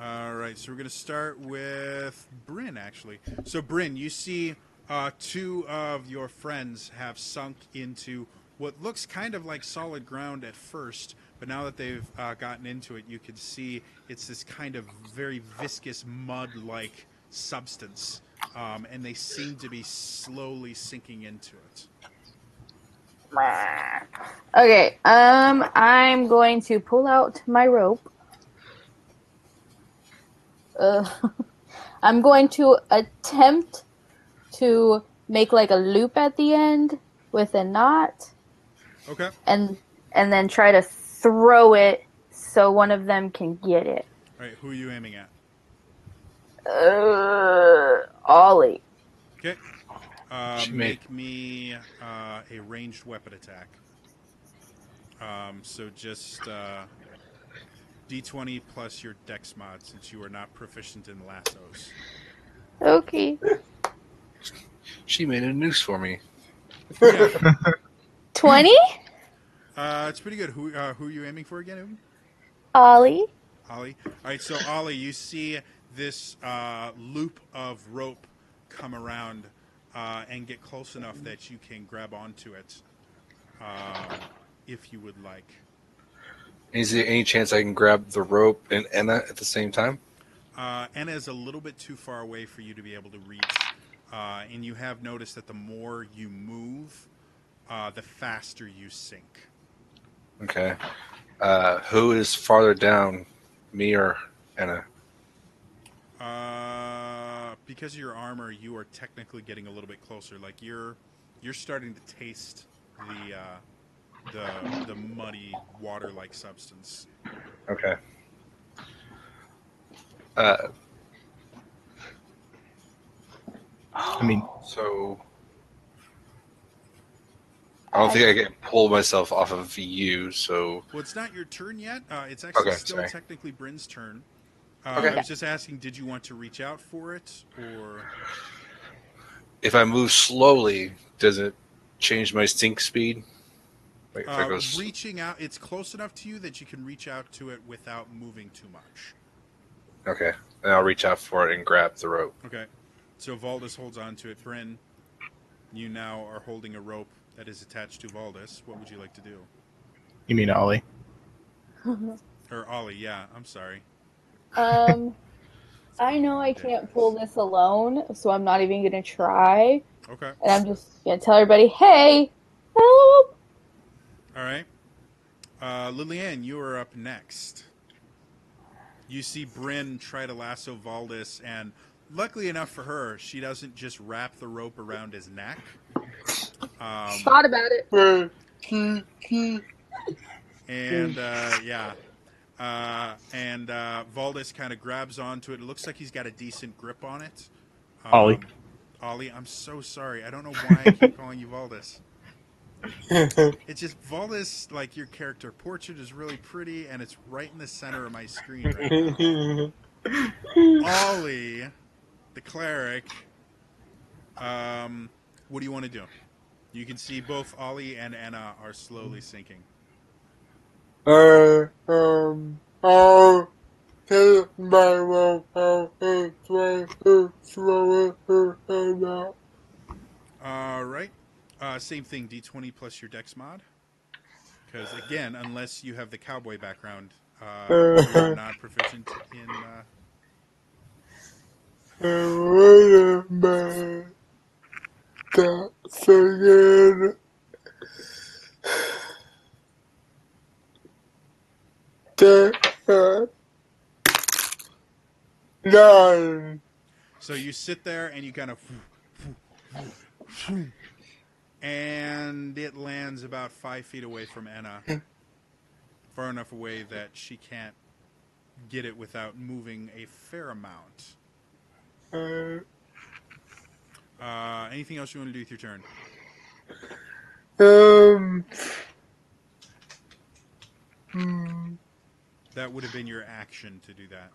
[SPEAKER 1] All right, so we're going to start with Bryn, actually. So, Bryn, you see two of your friends have sunk into what looks kind of like solid ground at first, but now that they've gotten into it, you can see it's this kind of very viscous mud-like substance, and they seem to be slowly sinking into it.
[SPEAKER 5] Okay, I'm going to pull out my rope. I'm going to attempt to make like a loop at the end with a knot,
[SPEAKER 1] Okay.
[SPEAKER 5] and then try to throw it so one of them can get it.
[SPEAKER 1] All right. Who are you aiming at?
[SPEAKER 5] Ollie.
[SPEAKER 1] Okay.
[SPEAKER 6] She
[SPEAKER 1] Make me a ranged weapon attack. So just D20 plus your dex mod, since you are not proficient in lassos.
[SPEAKER 5] Okay.
[SPEAKER 6] She made a noose for me.
[SPEAKER 1] Yeah.
[SPEAKER 5] 20?
[SPEAKER 1] It's pretty good. Who are you aiming for again, Uben?
[SPEAKER 5] Ollie.
[SPEAKER 1] Ollie. All right, so Ollie, you see this loop of rope come around and get close enough that you can grab onto it, if you would like.
[SPEAKER 6] Is there any chance I can grab the rope and Enna at the same time?
[SPEAKER 1] Enna is a little bit too far away for you to be able to reach, and you have noticed that the more you move, the faster you sink.
[SPEAKER 6] Okay. Who is farther down, me or Enna?
[SPEAKER 1] Because of your armor, you are technically getting a little bit closer. Like you're starting to taste the muddy water-like substance.
[SPEAKER 6] Okay.
[SPEAKER 4] I mean,
[SPEAKER 6] So I don't think I can pull myself off of you. So
[SPEAKER 1] Well, it's not your turn yet. It's actually
[SPEAKER 6] Okay,
[SPEAKER 1] still
[SPEAKER 6] sorry.
[SPEAKER 1] technically Bryn's turn.
[SPEAKER 6] Okay.
[SPEAKER 1] I was just asking, did you want to reach out for it, or
[SPEAKER 6] if I move slowly, does it change my sink speed? Like if I go
[SPEAKER 1] reaching out? It's close enough to you that you can reach out to it without moving too much.
[SPEAKER 6] okay, then I'll reach out for it and grab the rope.
[SPEAKER 1] Okay. So Valdis holds on to it. Bryn, you now are holding a rope that is attached to Valdis. What would you like to do?
[SPEAKER 4] you mean Ollie?
[SPEAKER 1] Or Ollie, yeah. I'm sorry.
[SPEAKER 5] I know I can't pull this alone, so I'm not even gonna try.
[SPEAKER 1] Okay.
[SPEAKER 5] And I'm just gonna tell everybody, hey, help!
[SPEAKER 1] All right. Lillian, you are up next. You see Bryn try to lasso Valdis, and luckily enough for her, she doesn't just wrap the rope around his neck.
[SPEAKER 5] Thought about it.
[SPEAKER 1] And Valdis kind of grabs onto it. It looks like he's got a decent grip on it.
[SPEAKER 4] Ollie.
[SPEAKER 1] Ollie, I'm so sorry. I don't know why I keep calling you Valdis. It's just Valdis, like your character portrait is really pretty, and it's right in the center of my screen right now. Ollie, the cleric. What do you want to do? You can see both Ollie and Anna are slowly sinking.
[SPEAKER 7] I'll take my rope out and try to throw it her head out.
[SPEAKER 1] All right. Same thing, D20 plus your dex mod. Because, again, unless you have the cowboy background, you are not proficient in...
[SPEAKER 7] Wait a minute. That's again. That 9.
[SPEAKER 1] So you sit there and you kind of... And it lands about 5 feet away from Enna. Far enough away that she can't get it without moving a fair amount. Anything else you want to do with your turn? That would have been your action to do that.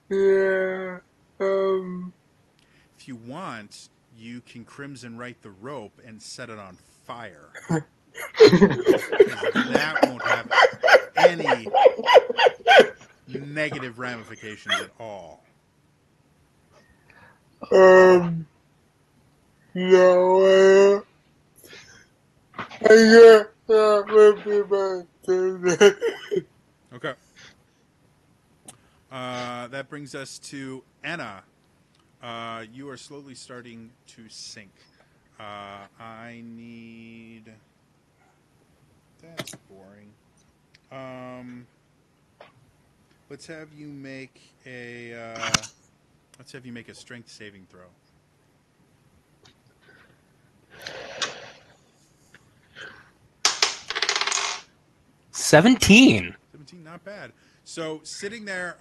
[SPEAKER 7] Yeah.
[SPEAKER 1] If you want, you can Crimson Right the rope and set it on fire. That won't have any negative ramifications at all.
[SPEAKER 7] No, I guess that would be my turn.
[SPEAKER 1] Okay. That brings us to Enna. You are slowly starting to sink. I need... That's boring. Let's have you make a... Let's have you make a strength saving throw.
[SPEAKER 2] 17.
[SPEAKER 1] 17, not bad. So sitting there,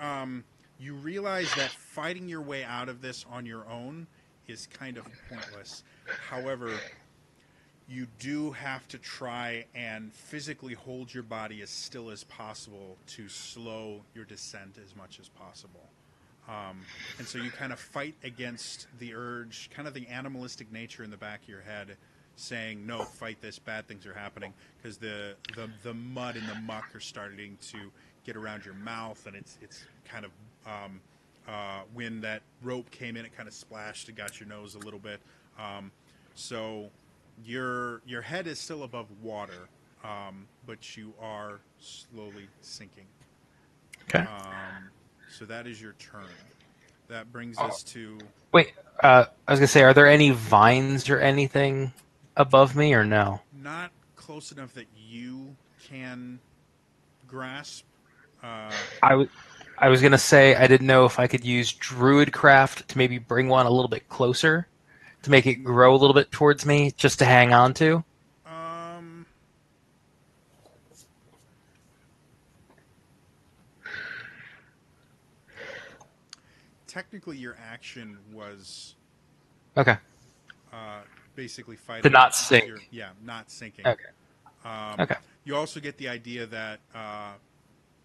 [SPEAKER 1] you realize that fighting your way out of this on your own is kind of pointless. However, you do have to try and physically hold your body as still as possible to slow your descent as much as possible. And so you kind of fight against the urge, kind of the animalistic nature in the back of your head saying, no, fight this, bad things are happening, because the mud and the muck are starting to get around your mouth, and it's kind of, when that rope came in, it kind of splashed and got your nose a little bit. So your head is still above water, but you are slowly sinking.
[SPEAKER 2] Okay.
[SPEAKER 1] So that is your turn. That brings us to...
[SPEAKER 2] Wait, I was going to say, are there any vines or anything above me, or no?
[SPEAKER 1] Not close enough that you can grasp.
[SPEAKER 2] I was going to say I didn't know if I could use Druidcraft to maybe bring one a little bit closer to make it grow a little bit towards me, just to hang on to.
[SPEAKER 1] Technically, your action was
[SPEAKER 2] Okay.
[SPEAKER 1] basically fighting
[SPEAKER 2] To not sink.
[SPEAKER 1] not sinking.
[SPEAKER 2] Okay. Okay.
[SPEAKER 1] You also get the idea that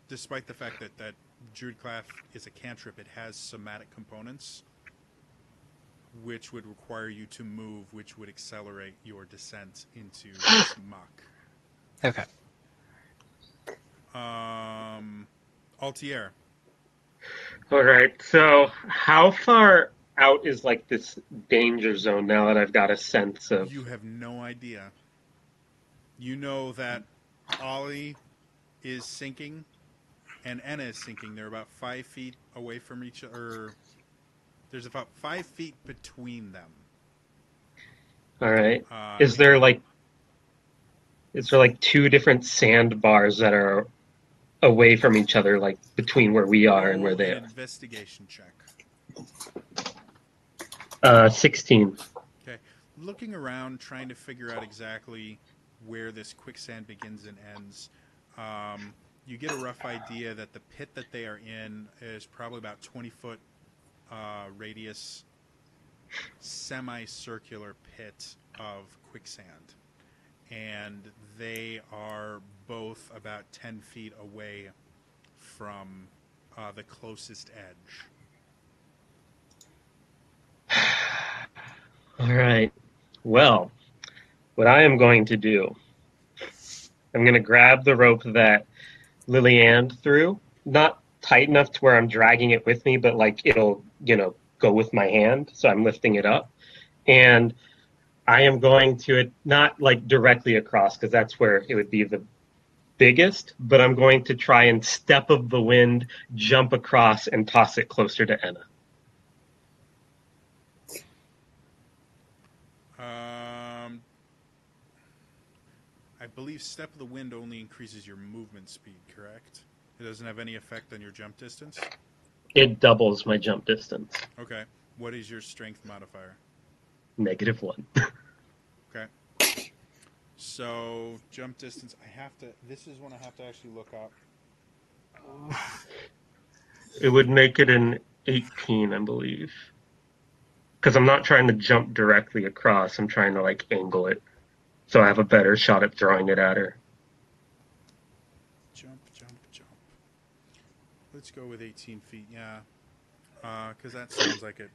[SPEAKER 1] despite the fact that Druidcraft is a cantrip, it has somatic components, which would require you to move, which would accelerate your descent into this muck.
[SPEAKER 2] Okay.
[SPEAKER 1] Altier.
[SPEAKER 3] All right. So, how far out is like this danger zone now that I've got a sense of?
[SPEAKER 1] You have no idea. You know that Ollie is sinking and Enna is sinking. They're about 5 feet away from each other. There's about 5 feet between them.
[SPEAKER 3] All right. Is there like two different sandbars that are away from each other, like between where we are and where they
[SPEAKER 1] An
[SPEAKER 3] are?
[SPEAKER 1] investigation check.
[SPEAKER 3] 16.
[SPEAKER 1] Okay. Looking around, trying to figure out exactly where this quicksand begins and ends, you get a rough idea that the pit that they are in is probably about 20-foot radius, semicircular pit of quicksand. And they are both about 10 feet away from the closest edge.
[SPEAKER 3] All right. Well, what I am going to do, I'm going to grab the rope that Lillian threw, not tight enough to where I'm dragging it with me, but like it'll, go with my hand. So I'm lifting it up. And I am going to, not like directly across, because that's where it would be the biggest, but I'm going to try and step of the wind, jump across, and toss it closer to Enna.
[SPEAKER 1] I believe Step of the Wind only increases your movement speed, correct? It doesn't have any effect on your jump distance?
[SPEAKER 3] It doubles my jump distance.
[SPEAKER 1] Okay. What is your strength modifier?
[SPEAKER 3] -1.
[SPEAKER 1] Okay. So, jump distance, this is one I have to actually look up.
[SPEAKER 3] It would make it an 18, I believe. Because I'm not trying to jump directly across. I'm trying to, angle it. So I have a better shot at throwing it at her.
[SPEAKER 1] Jump. Let's go with 18 feet, yeah. Because that sounds like it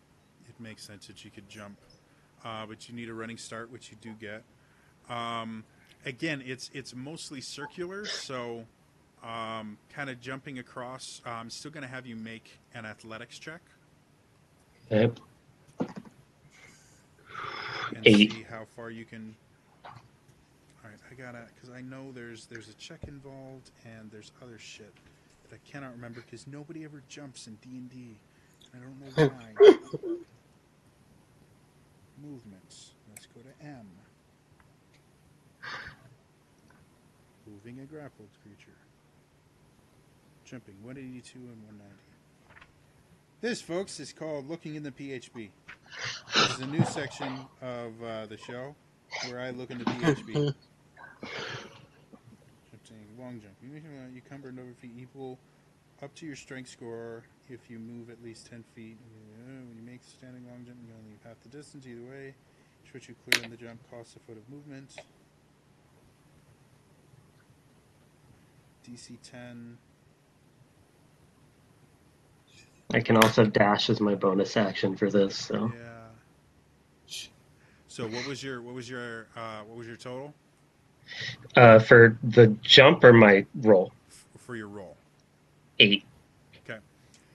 [SPEAKER 1] makes sense that you could jump. But you need a running start, which you do get. Again, it's mostly circular, so kind of jumping across. I'm still going to have you make an athletics check.
[SPEAKER 3] Okay.
[SPEAKER 1] And
[SPEAKER 3] 8.
[SPEAKER 1] see how far you can... All right, I gotta... Because I know there's a check involved, and there's other shit that I cannot remember, because nobody ever jumps in D&D. I don't know why. Movements. Let's go to M. Moving a grappled creature. Jumping 182 and 190. This, folks, is called Looking in the PHP. This is a new section of the show where I look in the PHP. Jumping long jump. You cumber over feet equal up to your strength score if you move at least 10 feet. When you make the standing long jump, you only leave half the distance either way. What you clear in the jump costs a foot of movement. DC 10.
[SPEAKER 3] I can also dash as my bonus action for this. So
[SPEAKER 1] Yeah. So what was your total
[SPEAKER 3] for the jump or my roll?
[SPEAKER 1] for your roll?
[SPEAKER 3] 8.
[SPEAKER 1] Okay.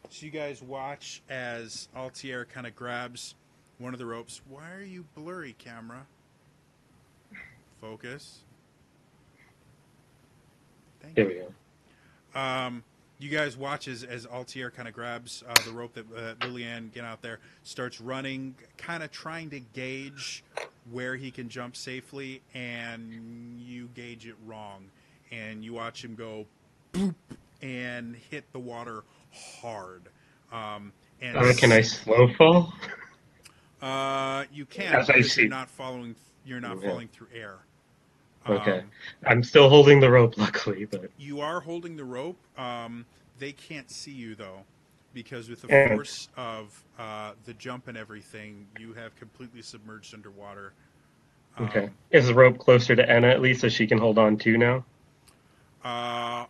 [SPEAKER 1] So you guys watch as Altier kind of grabs one of the ropes. Why are you blurry, camera? Focus. Thank
[SPEAKER 3] There
[SPEAKER 1] you.
[SPEAKER 3] we go.
[SPEAKER 1] You guys watch as Altier kind of grabs the rope that Lillian, get out there, starts running, kind of trying to gauge where he can jump safely, and you gauge it wrong. And you watch him go boop and hit the water hard.
[SPEAKER 3] Can I slow fall?
[SPEAKER 1] You can't
[SPEAKER 3] As I
[SPEAKER 1] because you're
[SPEAKER 3] see.
[SPEAKER 1] not following. You're not
[SPEAKER 3] Yeah.
[SPEAKER 1] falling through air.
[SPEAKER 3] Okay. I'm still holding the rope, luckily, but
[SPEAKER 1] You are holding the rope. They can't see you though, because with the
[SPEAKER 3] And-
[SPEAKER 1] force of the jump and everything, you have completely submerged underwater.
[SPEAKER 3] okay. Is the rope closer to Enna at least, so she can hold on too now?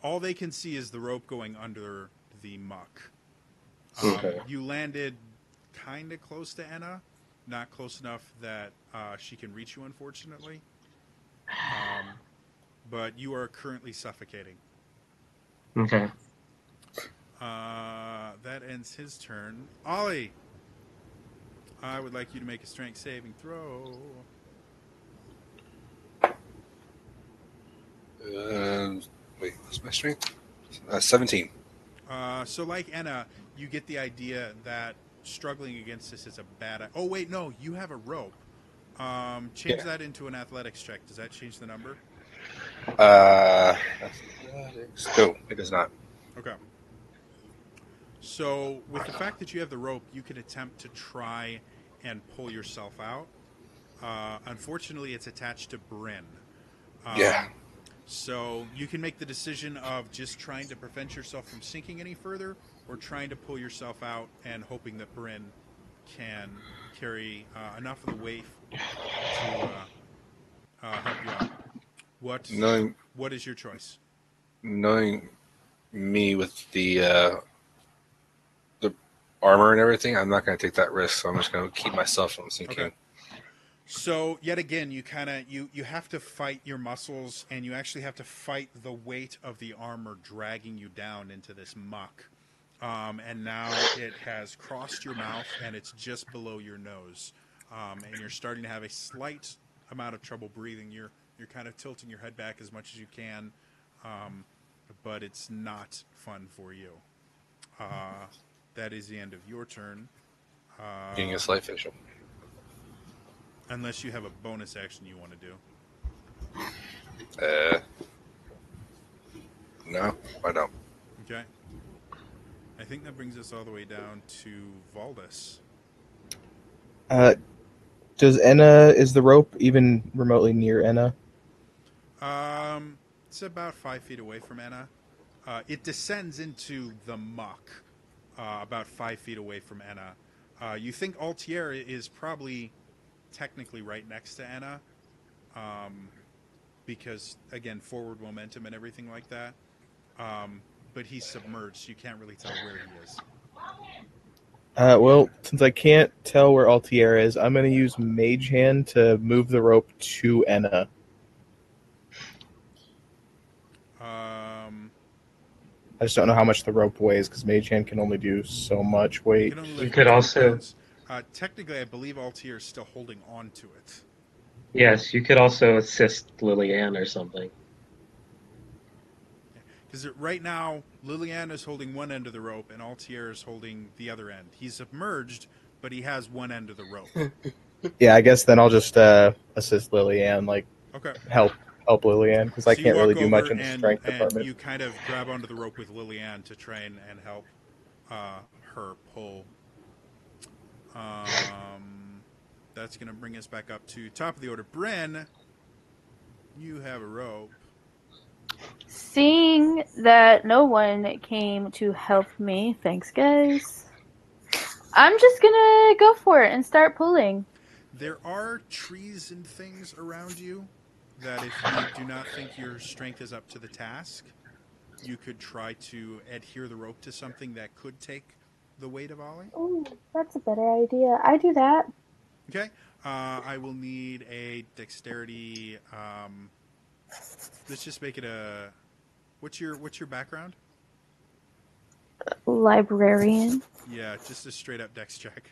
[SPEAKER 1] All they can see is the rope going under the muck.
[SPEAKER 3] Okay.
[SPEAKER 1] You landed kind of close to Enna, not close enough that she can reach you, unfortunately. But you are currently suffocating.
[SPEAKER 3] Okay.
[SPEAKER 1] That ends his turn. Ollie, I would like you to make a strength saving throw.
[SPEAKER 6] Wait, what's my strength? 17.
[SPEAKER 1] So like Enna, you get the idea that struggling against this is a bad... Oh, wait, no, you have a rope. Change that into an athletics check. Does that change the number?
[SPEAKER 6] Athletics. No, it does not.
[SPEAKER 1] Okay. So with the fact that you have the rope, you can attempt to try and pull yourself out. Unfortunately, it's attached to Bryn.
[SPEAKER 6] Yeah.
[SPEAKER 1] So you can make the decision of just trying to prevent yourself from sinking any further, or trying to pull yourself out and hoping that Bryn can carry enough of the weight to help you out. What is your choice?
[SPEAKER 6] Knowing me with the armor and everything, I'm not going to take that risk. So I'm just going to keep myself from sinking.
[SPEAKER 1] Okay. So yet again, you kind of you have to fight your muscles, and you actually have to fight the weight of the armor dragging you down into this muck. And now it has crossed your mouth, and it's just below your nose, and you're starting to have a slight amount of trouble breathing. You're kind of tilting your head back as much as you can, but it's not fun for you. That is the end of your turn.
[SPEAKER 6] Being a slight facial.
[SPEAKER 1] Unless you have a bonus action you want to do.
[SPEAKER 6] No, I don't.
[SPEAKER 1] Okay. I think that brings us all the way down to Valdis.
[SPEAKER 4] Does is the rope even remotely near Enna?
[SPEAKER 1] It's about 5 feet away from Enna. It descends into the muck about 5 feet away from Enna. You think Altier is probably technically right next to Enna, because, again, forward momentum and everything like that. But he's submerged, so you can't really tell where he is.
[SPEAKER 4] Well, since I can't tell where Altier is, I'm going to use Mage Hand to move the rope to Enna. I just don't know how much the rope weighs, because Mage Hand can only do so much weight.
[SPEAKER 3] You could also...
[SPEAKER 1] technically, I believe Altier is still holding on to it.
[SPEAKER 3] Yes, you could also assist Lillian or something.
[SPEAKER 1] Because right now, Lillian is holding one end of the rope, and Altier is holding the other end. He's submerged, but he has one end of the rope.
[SPEAKER 4] Yeah, I guess then I'll just assist Lillian,
[SPEAKER 1] Okay.
[SPEAKER 4] help Lillian, because I can't really do much in the strength department.
[SPEAKER 1] You kind of grab onto the rope with Lillian to try and help her pull. That's going to bring us back up to top of the order. Bryn, you have a rope.
[SPEAKER 5] Seeing that no one came to help me, thanks guys, I'm just gonna go for it and start pulling.
[SPEAKER 1] There are trees and things around you that if you do not think your strength is up to the task, you could try to adhere the rope to something that could take the weight of Ollie.
[SPEAKER 5] Oh, that's a better idea. I do that.
[SPEAKER 1] Okay. I will need a dexterity. Let's just make it a. What's your background?
[SPEAKER 5] Librarian.
[SPEAKER 1] Yeah, just a straight up dex check.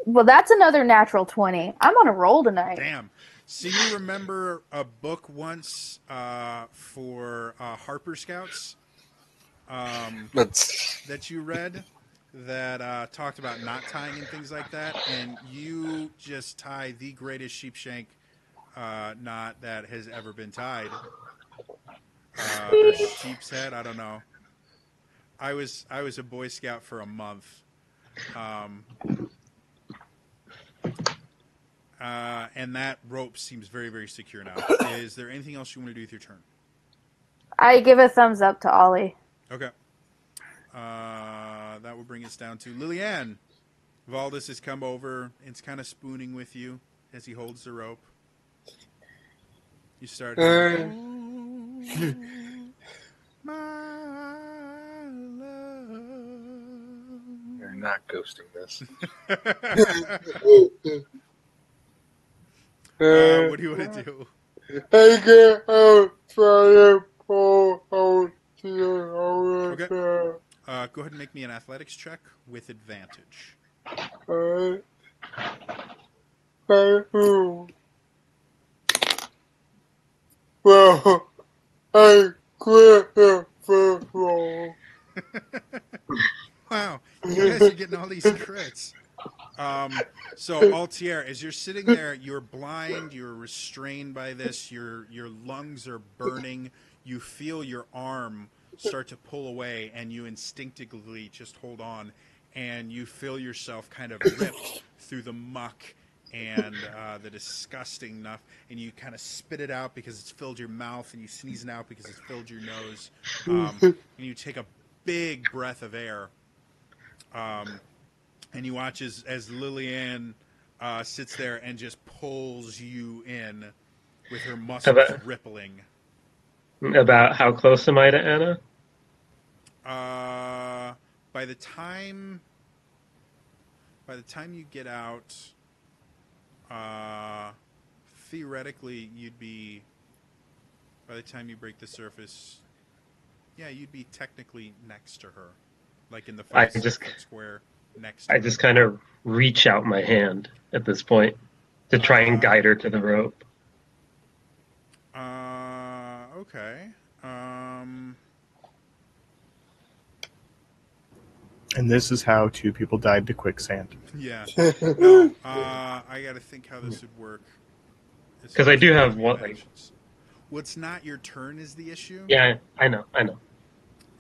[SPEAKER 5] Well, that's another natural 20. I'm on a roll tonight.
[SPEAKER 1] Damn. So you remember a book once for Harper Scouts
[SPEAKER 6] That's
[SPEAKER 1] that you read that talked about knot tying and things like that, and you just tie the greatest sheepshank knot that has ever been tied. Or sheep's head, I don't know. I was a Boy Scout for a month. And that rope seems very, very secure now. Is there anything else you want to do with your turn?
[SPEAKER 5] I give a thumbs up to Ollie.
[SPEAKER 1] Okay. That will bring us down to Lillian. Valdis has come over. It's kind of spooning with you as he holds the rope. You start. Oh, my love.
[SPEAKER 6] you're not ghosting this.
[SPEAKER 1] What do you want to do?
[SPEAKER 7] I get out try to pull out to your
[SPEAKER 1] Okay.
[SPEAKER 7] other
[SPEAKER 1] Go ahead and make me an athletics check with advantage.
[SPEAKER 7] side. By who? Well, I quit the first roll.
[SPEAKER 1] Wow, you guys are getting all these crits. So Altier, as you're sitting there, you're blind, you're restrained by this, your lungs are burning, you feel your arm start to pull away, and you instinctively just hold on, and you feel yourself kind of ripped through the muck and the disgusting stuff, and you kind of spit it out because it's filled your mouth, and you sneeze it out because it's filled your nose, and you take a big breath of air. And you watch as Lillian sits there and just pulls you in with her muscles rippling.
[SPEAKER 3] About how close am I to Anna?
[SPEAKER 1] By the time you get out, theoretically you'd be. By the time you break the surface, yeah, you'd be technically next to her, like in the 5-foot square. Next.
[SPEAKER 3] I just kind of reach out my hand at this point to try and guide her to the rope.
[SPEAKER 1] Okay.
[SPEAKER 4] And this is how 2 people died to quicksand.
[SPEAKER 1] Yeah. No. I got to think how this would work.
[SPEAKER 3] Because I do have what, like.
[SPEAKER 1] What's not your turn is the issue.
[SPEAKER 3] Yeah, I know.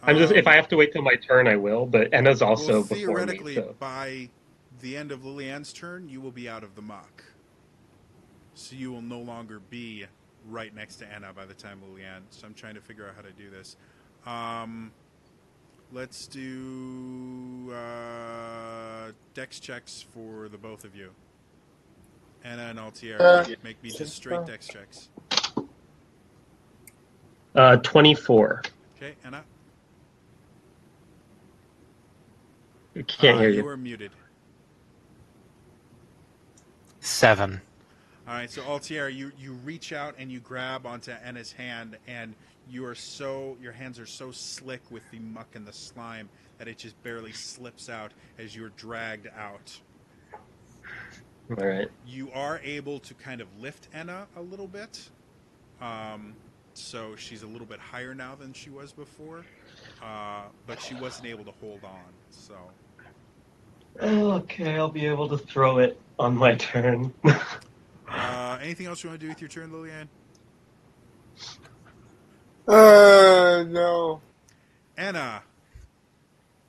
[SPEAKER 3] I'm just if I have to wait till my turn, I will. But Anna's also before me.
[SPEAKER 1] Theoretically,
[SPEAKER 3] So.
[SPEAKER 1] by the end of Lillian's turn, you will be out of the muck. So you will no longer be right next to Anna by the time Lillian. So I'm trying to figure out how to do this. Let's do dex checks for the both of you. Anna and Altier, make me just straight dex checks.
[SPEAKER 3] 24.
[SPEAKER 1] Okay, Anna.
[SPEAKER 3] I can't hear you.
[SPEAKER 1] You are muted.
[SPEAKER 2] 7.
[SPEAKER 1] All right, so Altier, you reach out and you grab onto Anna's hand, and your hands are so slick with the muck and the slime that it just barely slips out as you're dragged out.
[SPEAKER 3] All right.
[SPEAKER 1] You are able to kind of lift Anna a little bit, so she's a little bit higher now than she was before, but she wasn't able to hold on. So.
[SPEAKER 3] Okay, I'll be able to throw it on my turn.
[SPEAKER 1] Anything else you want to do with your turn, Lillian?
[SPEAKER 7] No.
[SPEAKER 1] Anna,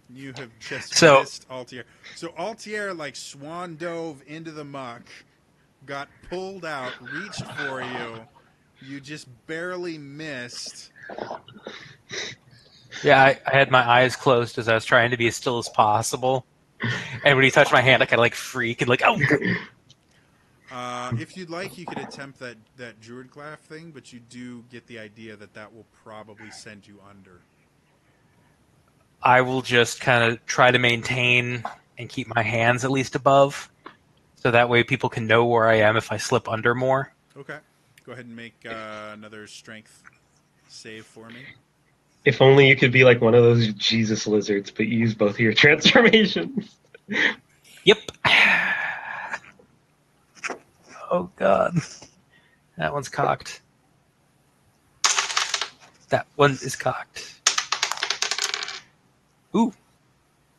[SPEAKER 1] you have just
[SPEAKER 2] So-
[SPEAKER 1] missed Altier. So Altier, like, swan dove into the muck, got pulled out, reached for you, You just barely missed.
[SPEAKER 2] Yeah, I had my eyes closed as I was trying to be as still as possible. And when he touched my hand, I kind of like freak and like, oh!
[SPEAKER 1] If you'd like, you could attempt that druid craft thing, but you do get the idea that will probably send you under.
[SPEAKER 2] I will just kind of try to maintain and keep my hands at least above, so that way people can know where I am if I slip under more.
[SPEAKER 1] Okay. Go ahead and make another strength save for me.
[SPEAKER 3] If only you could be like one of those Jesus lizards, but use both of your transformations.
[SPEAKER 2] Yep. Oh, God. That one's cocked. That one is cocked. Ooh.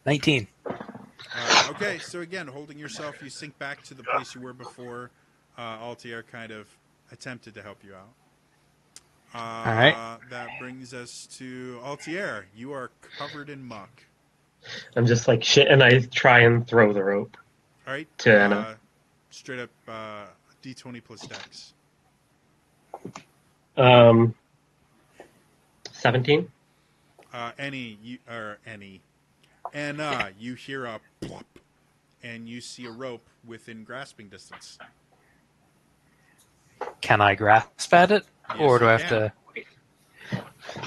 [SPEAKER 2] 19.
[SPEAKER 1] Okay, so again, holding yourself, you sink back to the place you were before. Altair kind of attempted to help you out.
[SPEAKER 2] All right.
[SPEAKER 1] That brings us to Altair. You are covered in muck.
[SPEAKER 3] I'm just like shit, and I try and throw the rope.
[SPEAKER 1] All right.
[SPEAKER 3] To Anna.
[SPEAKER 1] Straight up D20 plus dex.
[SPEAKER 3] 17.
[SPEAKER 1] Anna, you hear a plop, and you see a rope within grasping distance.
[SPEAKER 2] Can I grasp at it?
[SPEAKER 1] Yes,
[SPEAKER 2] Or do
[SPEAKER 1] you
[SPEAKER 2] I have
[SPEAKER 1] can.
[SPEAKER 2] to...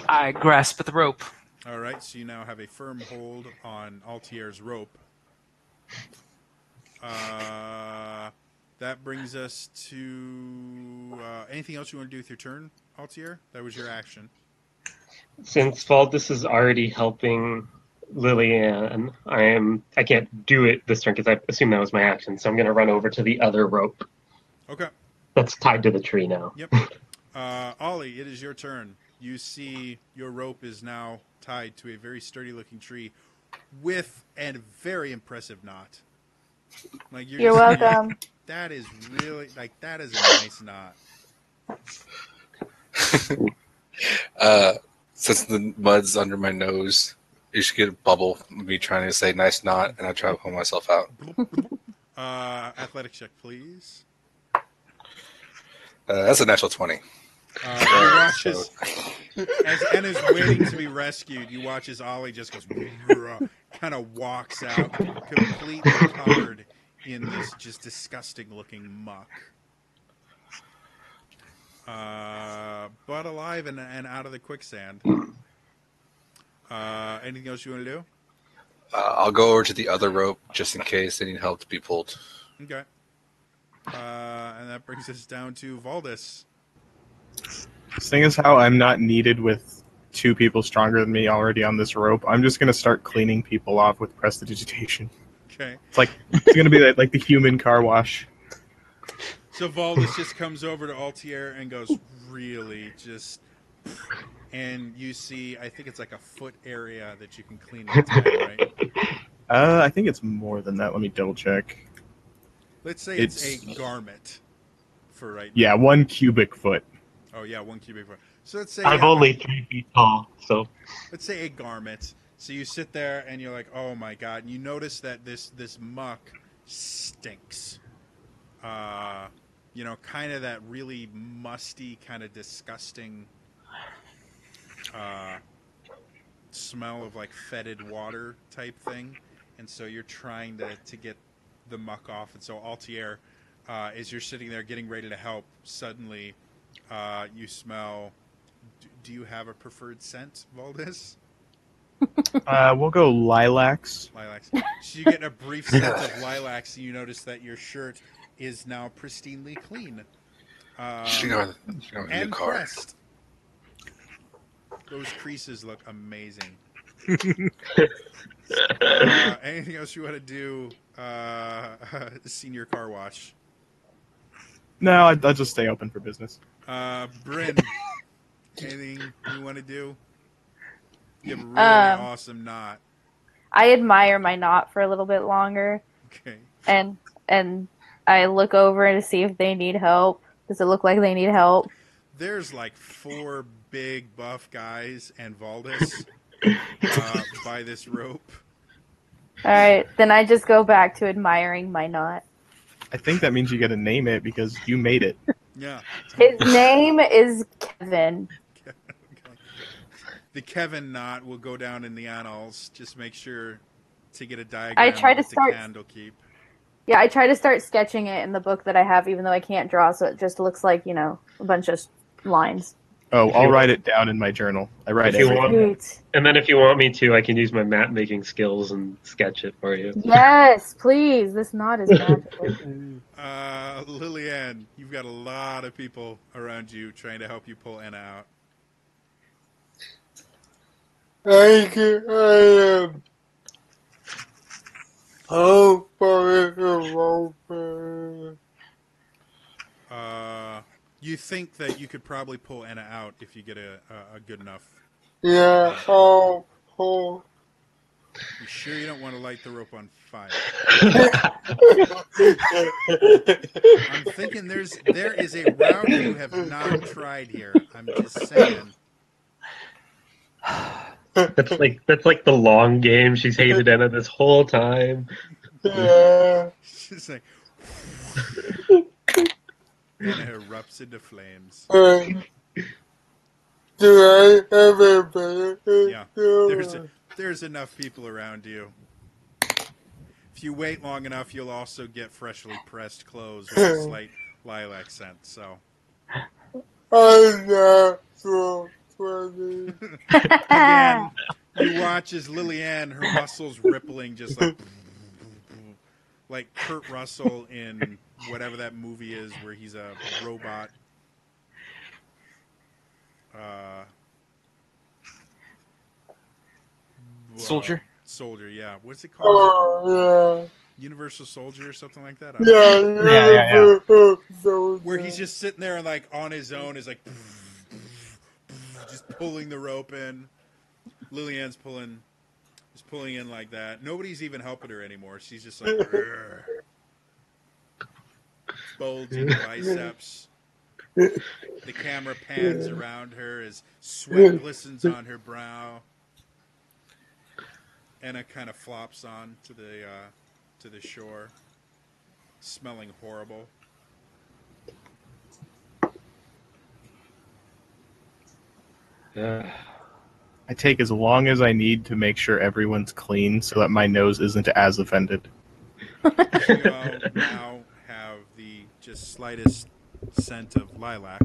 [SPEAKER 2] I grasp at the rope.
[SPEAKER 1] All right, so you now have a firm hold on Altair's rope. That brings us to anything else you want to do with your turn, Altair? That was your action.
[SPEAKER 3] Since Valdis is already helping Lillian, I can't do it this turn because I assume that was my action. So I'm going to run over to the other rope.
[SPEAKER 1] Okay.
[SPEAKER 3] That's tied to the tree now.
[SPEAKER 1] Yep. Ollie, it is your turn. You see your rope is now tied to a very sturdy-looking tree with a very impressive knot. Like
[SPEAKER 5] You're welcome.
[SPEAKER 1] That is really that is a nice knot.
[SPEAKER 6] Since the mud's under my nose, you should get a bubble of me trying to say nice knot, and I try to pull myself out.
[SPEAKER 1] Athletic check, please.
[SPEAKER 6] That's a natural 20.
[SPEAKER 1] You watch as Anna's waiting to be rescued. You watch as Ollie just goes, kind of walks out, completely covered in this just disgusting-looking muck. But alive and out of the quicksand. Anything else you want to do?
[SPEAKER 6] I'll go over to the other rope just in case they need help to be pulled.
[SPEAKER 1] Okay. And that brings us down to Valdis.
[SPEAKER 4] Seeing as how I'm not needed with two people stronger than me already on this rope, I'm just going to start cleaning people off with prestidigitation.
[SPEAKER 1] Okay.
[SPEAKER 4] It's going to be like the human car wash.
[SPEAKER 1] So Valdis just comes over to Altair and goes, really, just... And you see, I think it's like a foot area that you can clean at a time, right?
[SPEAKER 4] I think it's more than that. Let me double check.
[SPEAKER 1] Let's say it's a garment for right now.
[SPEAKER 4] Yeah, 1 cubic foot.
[SPEAKER 1] Oh, yeah, 1 cubic foot. So let's say...
[SPEAKER 3] I'm only 3 feet tall, so...
[SPEAKER 1] Let's say a garment. So you sit there and you're like, oh my god. And you notice that this muck stinks. Kind of that really musty, kind of disgusting smell of like fetid water type thing. And so you're trying to get the muck off. And so Altair, as you're sitting there getting ready to help, suddenly you smell... Do you have a preferred scent, Valdis?
[SPEAKER 4] We'll go lilacs.
[SPEAKER 1] Lilacs. So you get a brief sense of lilacs, and you notice that your shirt is now pristinely clean.
[SPEAKER 6] And car.
[SPEAKER 1] Pressed. Those creases look amazing. Anything else you want to do? Senior car wash.
[SPEAKER 4] No, I'll just stay open for business.
[SPEAKER 1] Bryn, anything you want to do? You have a really awesome knot.
[SPEAKER 5] I admire my knot for a little bit longer.
[SPEAKER 1] Okay.
[SPEAKER 5] And I look over to see if they need help. Does it look like they need help?
[SPEAKER 1] There's like 4 big buff guys and Valdis by this rope.
[SPEAKER 5] Alright, then I just go back to admiring my knot.
[SPEAKER 4] I think that means you got to name it because you made it.
[SPEAKER 1] Yeah.
[SPEAKER 5] His name is Kevin.
[SPEAKER 1] Okay. The Kevin knot will go down in the annals. Just make sure to get a diagram
[SPEAKER 5] tried
[SPEAKER 1] of
[SPEAKER 5] to
[SPEAKER 1] it to
[SPEAKER 5] start-
[SPEAKER 1] candle keep.
[SPEAKER 5] Yeah, I try to start sketching it in the book that I have, even though I can't draw, so it just looks like, a bunch of lines.
[SPEAKER 4] Oh,
[SPEAKER 3] If
[SPEAKER 4] I'll
[SPEAKER 3] you
[SPEAKER 4] write
[SPEAKER 3] want-
[SPEAKER 4] it down in my journal. I write
[SPEAKER 3] If you
[SPEAKER 4] everything.
[SPEAKER 3] want,
[SPEAKER 5] Sweet.
[SPEAKER 3] and then if you want me to, I can use my map making skills and sketch it for you.
[SPEAKER 5] Yes, please. This knot is magical.
[SPEAKER 1] Lillian, you've got a lot of people around you trying to help you pull Anna out.
[SPEAKER 7] I am hopefully open.
[SPEAKER 1] You think that you could probably pull Anna out if you get a good enough.
[SPEAKER 7] Yeah, oh.
[SPEAKER 1] You sure you don't want to light the rope on fire? I'm thinking there is a route you have not tried here. I'm just saying.
[SPEAKER 3] That's like the long game. She's hated Anna this whole time.
[SPEAKER 7] Yeah.
[SPEAKER 1] It's just like Anna erupts into flames.
[SPEAKER 7] Do I have a better?
[SPEAKER 1] Yeah, there's enough people around you. If you wait long enough, you'll also get freshly pressed clothes with a slight lilac scent. So
[SPEAKER 7] I'm not so funny.
[SPEAKER 1] again, you watch as Lillian, her muscles rippling, just like Kurt Russell in whatever that movie is where he's a robot.
[SPEAKER 2] Soldier?
[SPEAKER 1] Soldier, yeah. What's it called?
[SPEAKER 7] Oh,
[SPEAKER 1] Universal Soldier or something like that? I don't know.
[SPEAKER 7] yeah. So
[SPEAKER 1] Where he's just sitting there and like on his own is like just pulling the rope in. Lillian's pulling in like that. Nobody's even helping her anymore. She's just like bulging biceps. The camera pans around her as sweat glistens on her brow. Anna kind of flops on to the shore, smelling horrible.
[SPEAKER 4] I take as long as I need to make sure everyone's clean so that my nose isn't as offended.
[SPEAKER 1] You all now have the just slightest scent of lilac.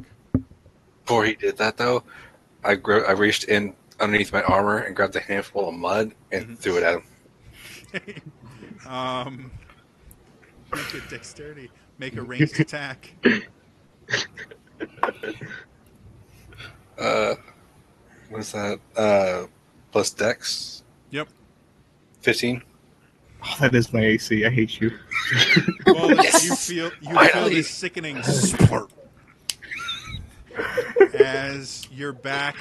[SPEAKER 6] Before he did that, though, I reached in underneath my armor and grabbed a handful of mud and threw it at him.
[SPEAKER 1] Make a dexterity. Make a ranged attack.
[SPEAKER 6] What's that? Plus Dex?
[SPEAKER 1] Yep.
[SPEAKER 6] 15?
[SPEAKER 4] Oh, that is my AC. I hate you.
[SPEAKER 1] Well,
[SPEAKER 6] Yes!
[SPEAKER 1] you feel
[SPEAKER 6] Finally!
[SPEAKER 1] this sickening splurt as your back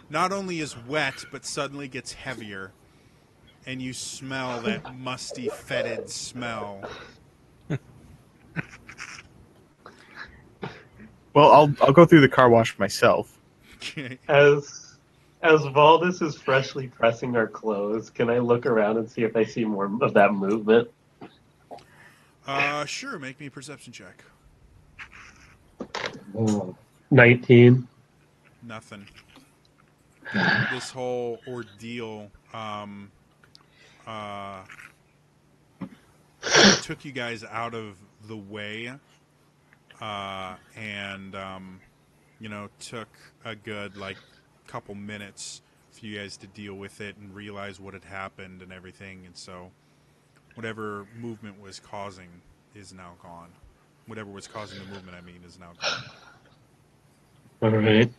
[SPEAKER 1] not only is wet but suddenly gets heavier, and you smell that musty, fetid smell.
[SPEAKER 4] Well, I'll go through the car wash myself.
[SPEAKER 1] Okay.
[SPEAKER 3] As Valdis is freshly pressing our clothes, can I look around and see if I see more of that movement?
[SPEAKER 1] Sure. Make me a perception check.
[SPEAKER 3] 19.
[SPEAKER 1] Nothing. This whole ordeal took you guys out of the way, and took a good couple minutes for you guys to deal with it and realize what had happened and everything. And so, whatever movement was causing is now gone. Whatever was causing the movement, is now gone.
[SPEAKER 3] All right.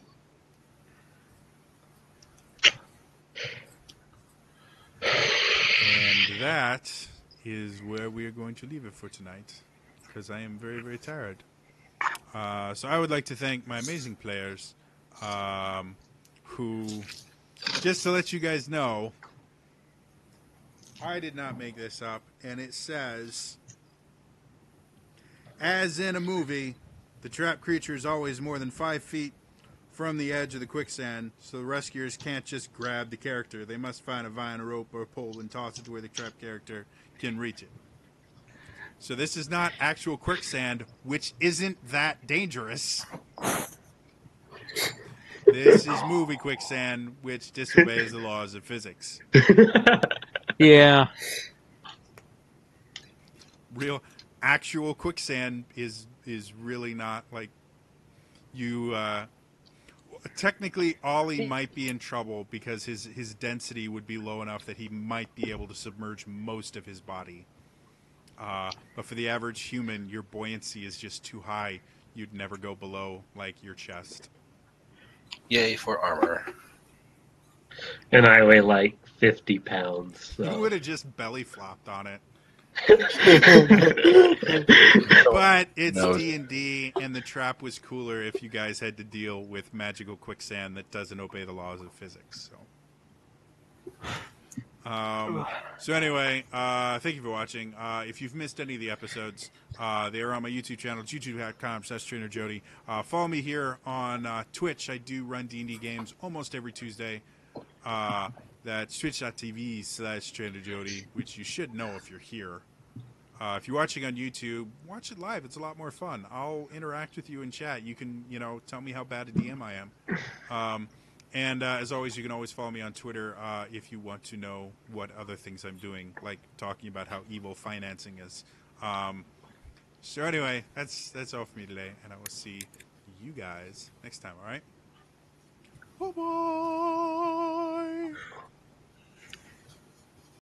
[SPEAKER 1] And that is where we are going to leave it for tonight, because I am very, very tired. So I would like to thank my amazing players, who, just to let you guys know, I did not make this up, and it says, as in a movie, the trapped creature is always more than 5 feet from the edge of the quicksand, so the rescuers can't just grab the character. They must find a vine, a rope, or a pole and toss it to where the trapped character can reach it. So this is not actual quicksand, which isn't that dangerous. This is movie quicksand, which disobeys the laws of physics.
[SPEAKER 2] Yeah.
[SPEAKER 1] Real, actual quicksand is really not like you. Technically, Ollie might be in trouble because his density would be low enough that he might be able to submerge most of his body. But for the average human, your buoyancy is just too high. You'd never go below like your chest.
[SPEAKER 6] Yay for armor.
[SPEAKER 3] And I weigh like 50 pounds.
[SPEAKER 1] You
[SPEAKER 3] So.
[SPEAKER 1] would have just belly flopped on it. But it's
[SPEAKER 6] No.
[SPEAKER 1] D&D, and the trap was cooler if you guys had to deal with magical quicksand that doesn't obey the laws of physics. So anyway, thank you for watching. If you've missed any of the episodes, they are on my YouTube channel, youtube.com/TrainerJody. Follow me here on Twitch. I do run D&D games almost every Tuesday. That's twitch.tv/TrainerJody, which you should know if you're here. If you're watching on YouTube, watch it live. It's a lot more fun. I'll interact with you in chat. You can, tell me how bad a DM I am. And as always, you can always follow me on Twitter if you want to know what other things I'm doing, like talking about how evil financing is. So anyway, that's all for me today, and I will see you guys next time, all right? Bye-bye.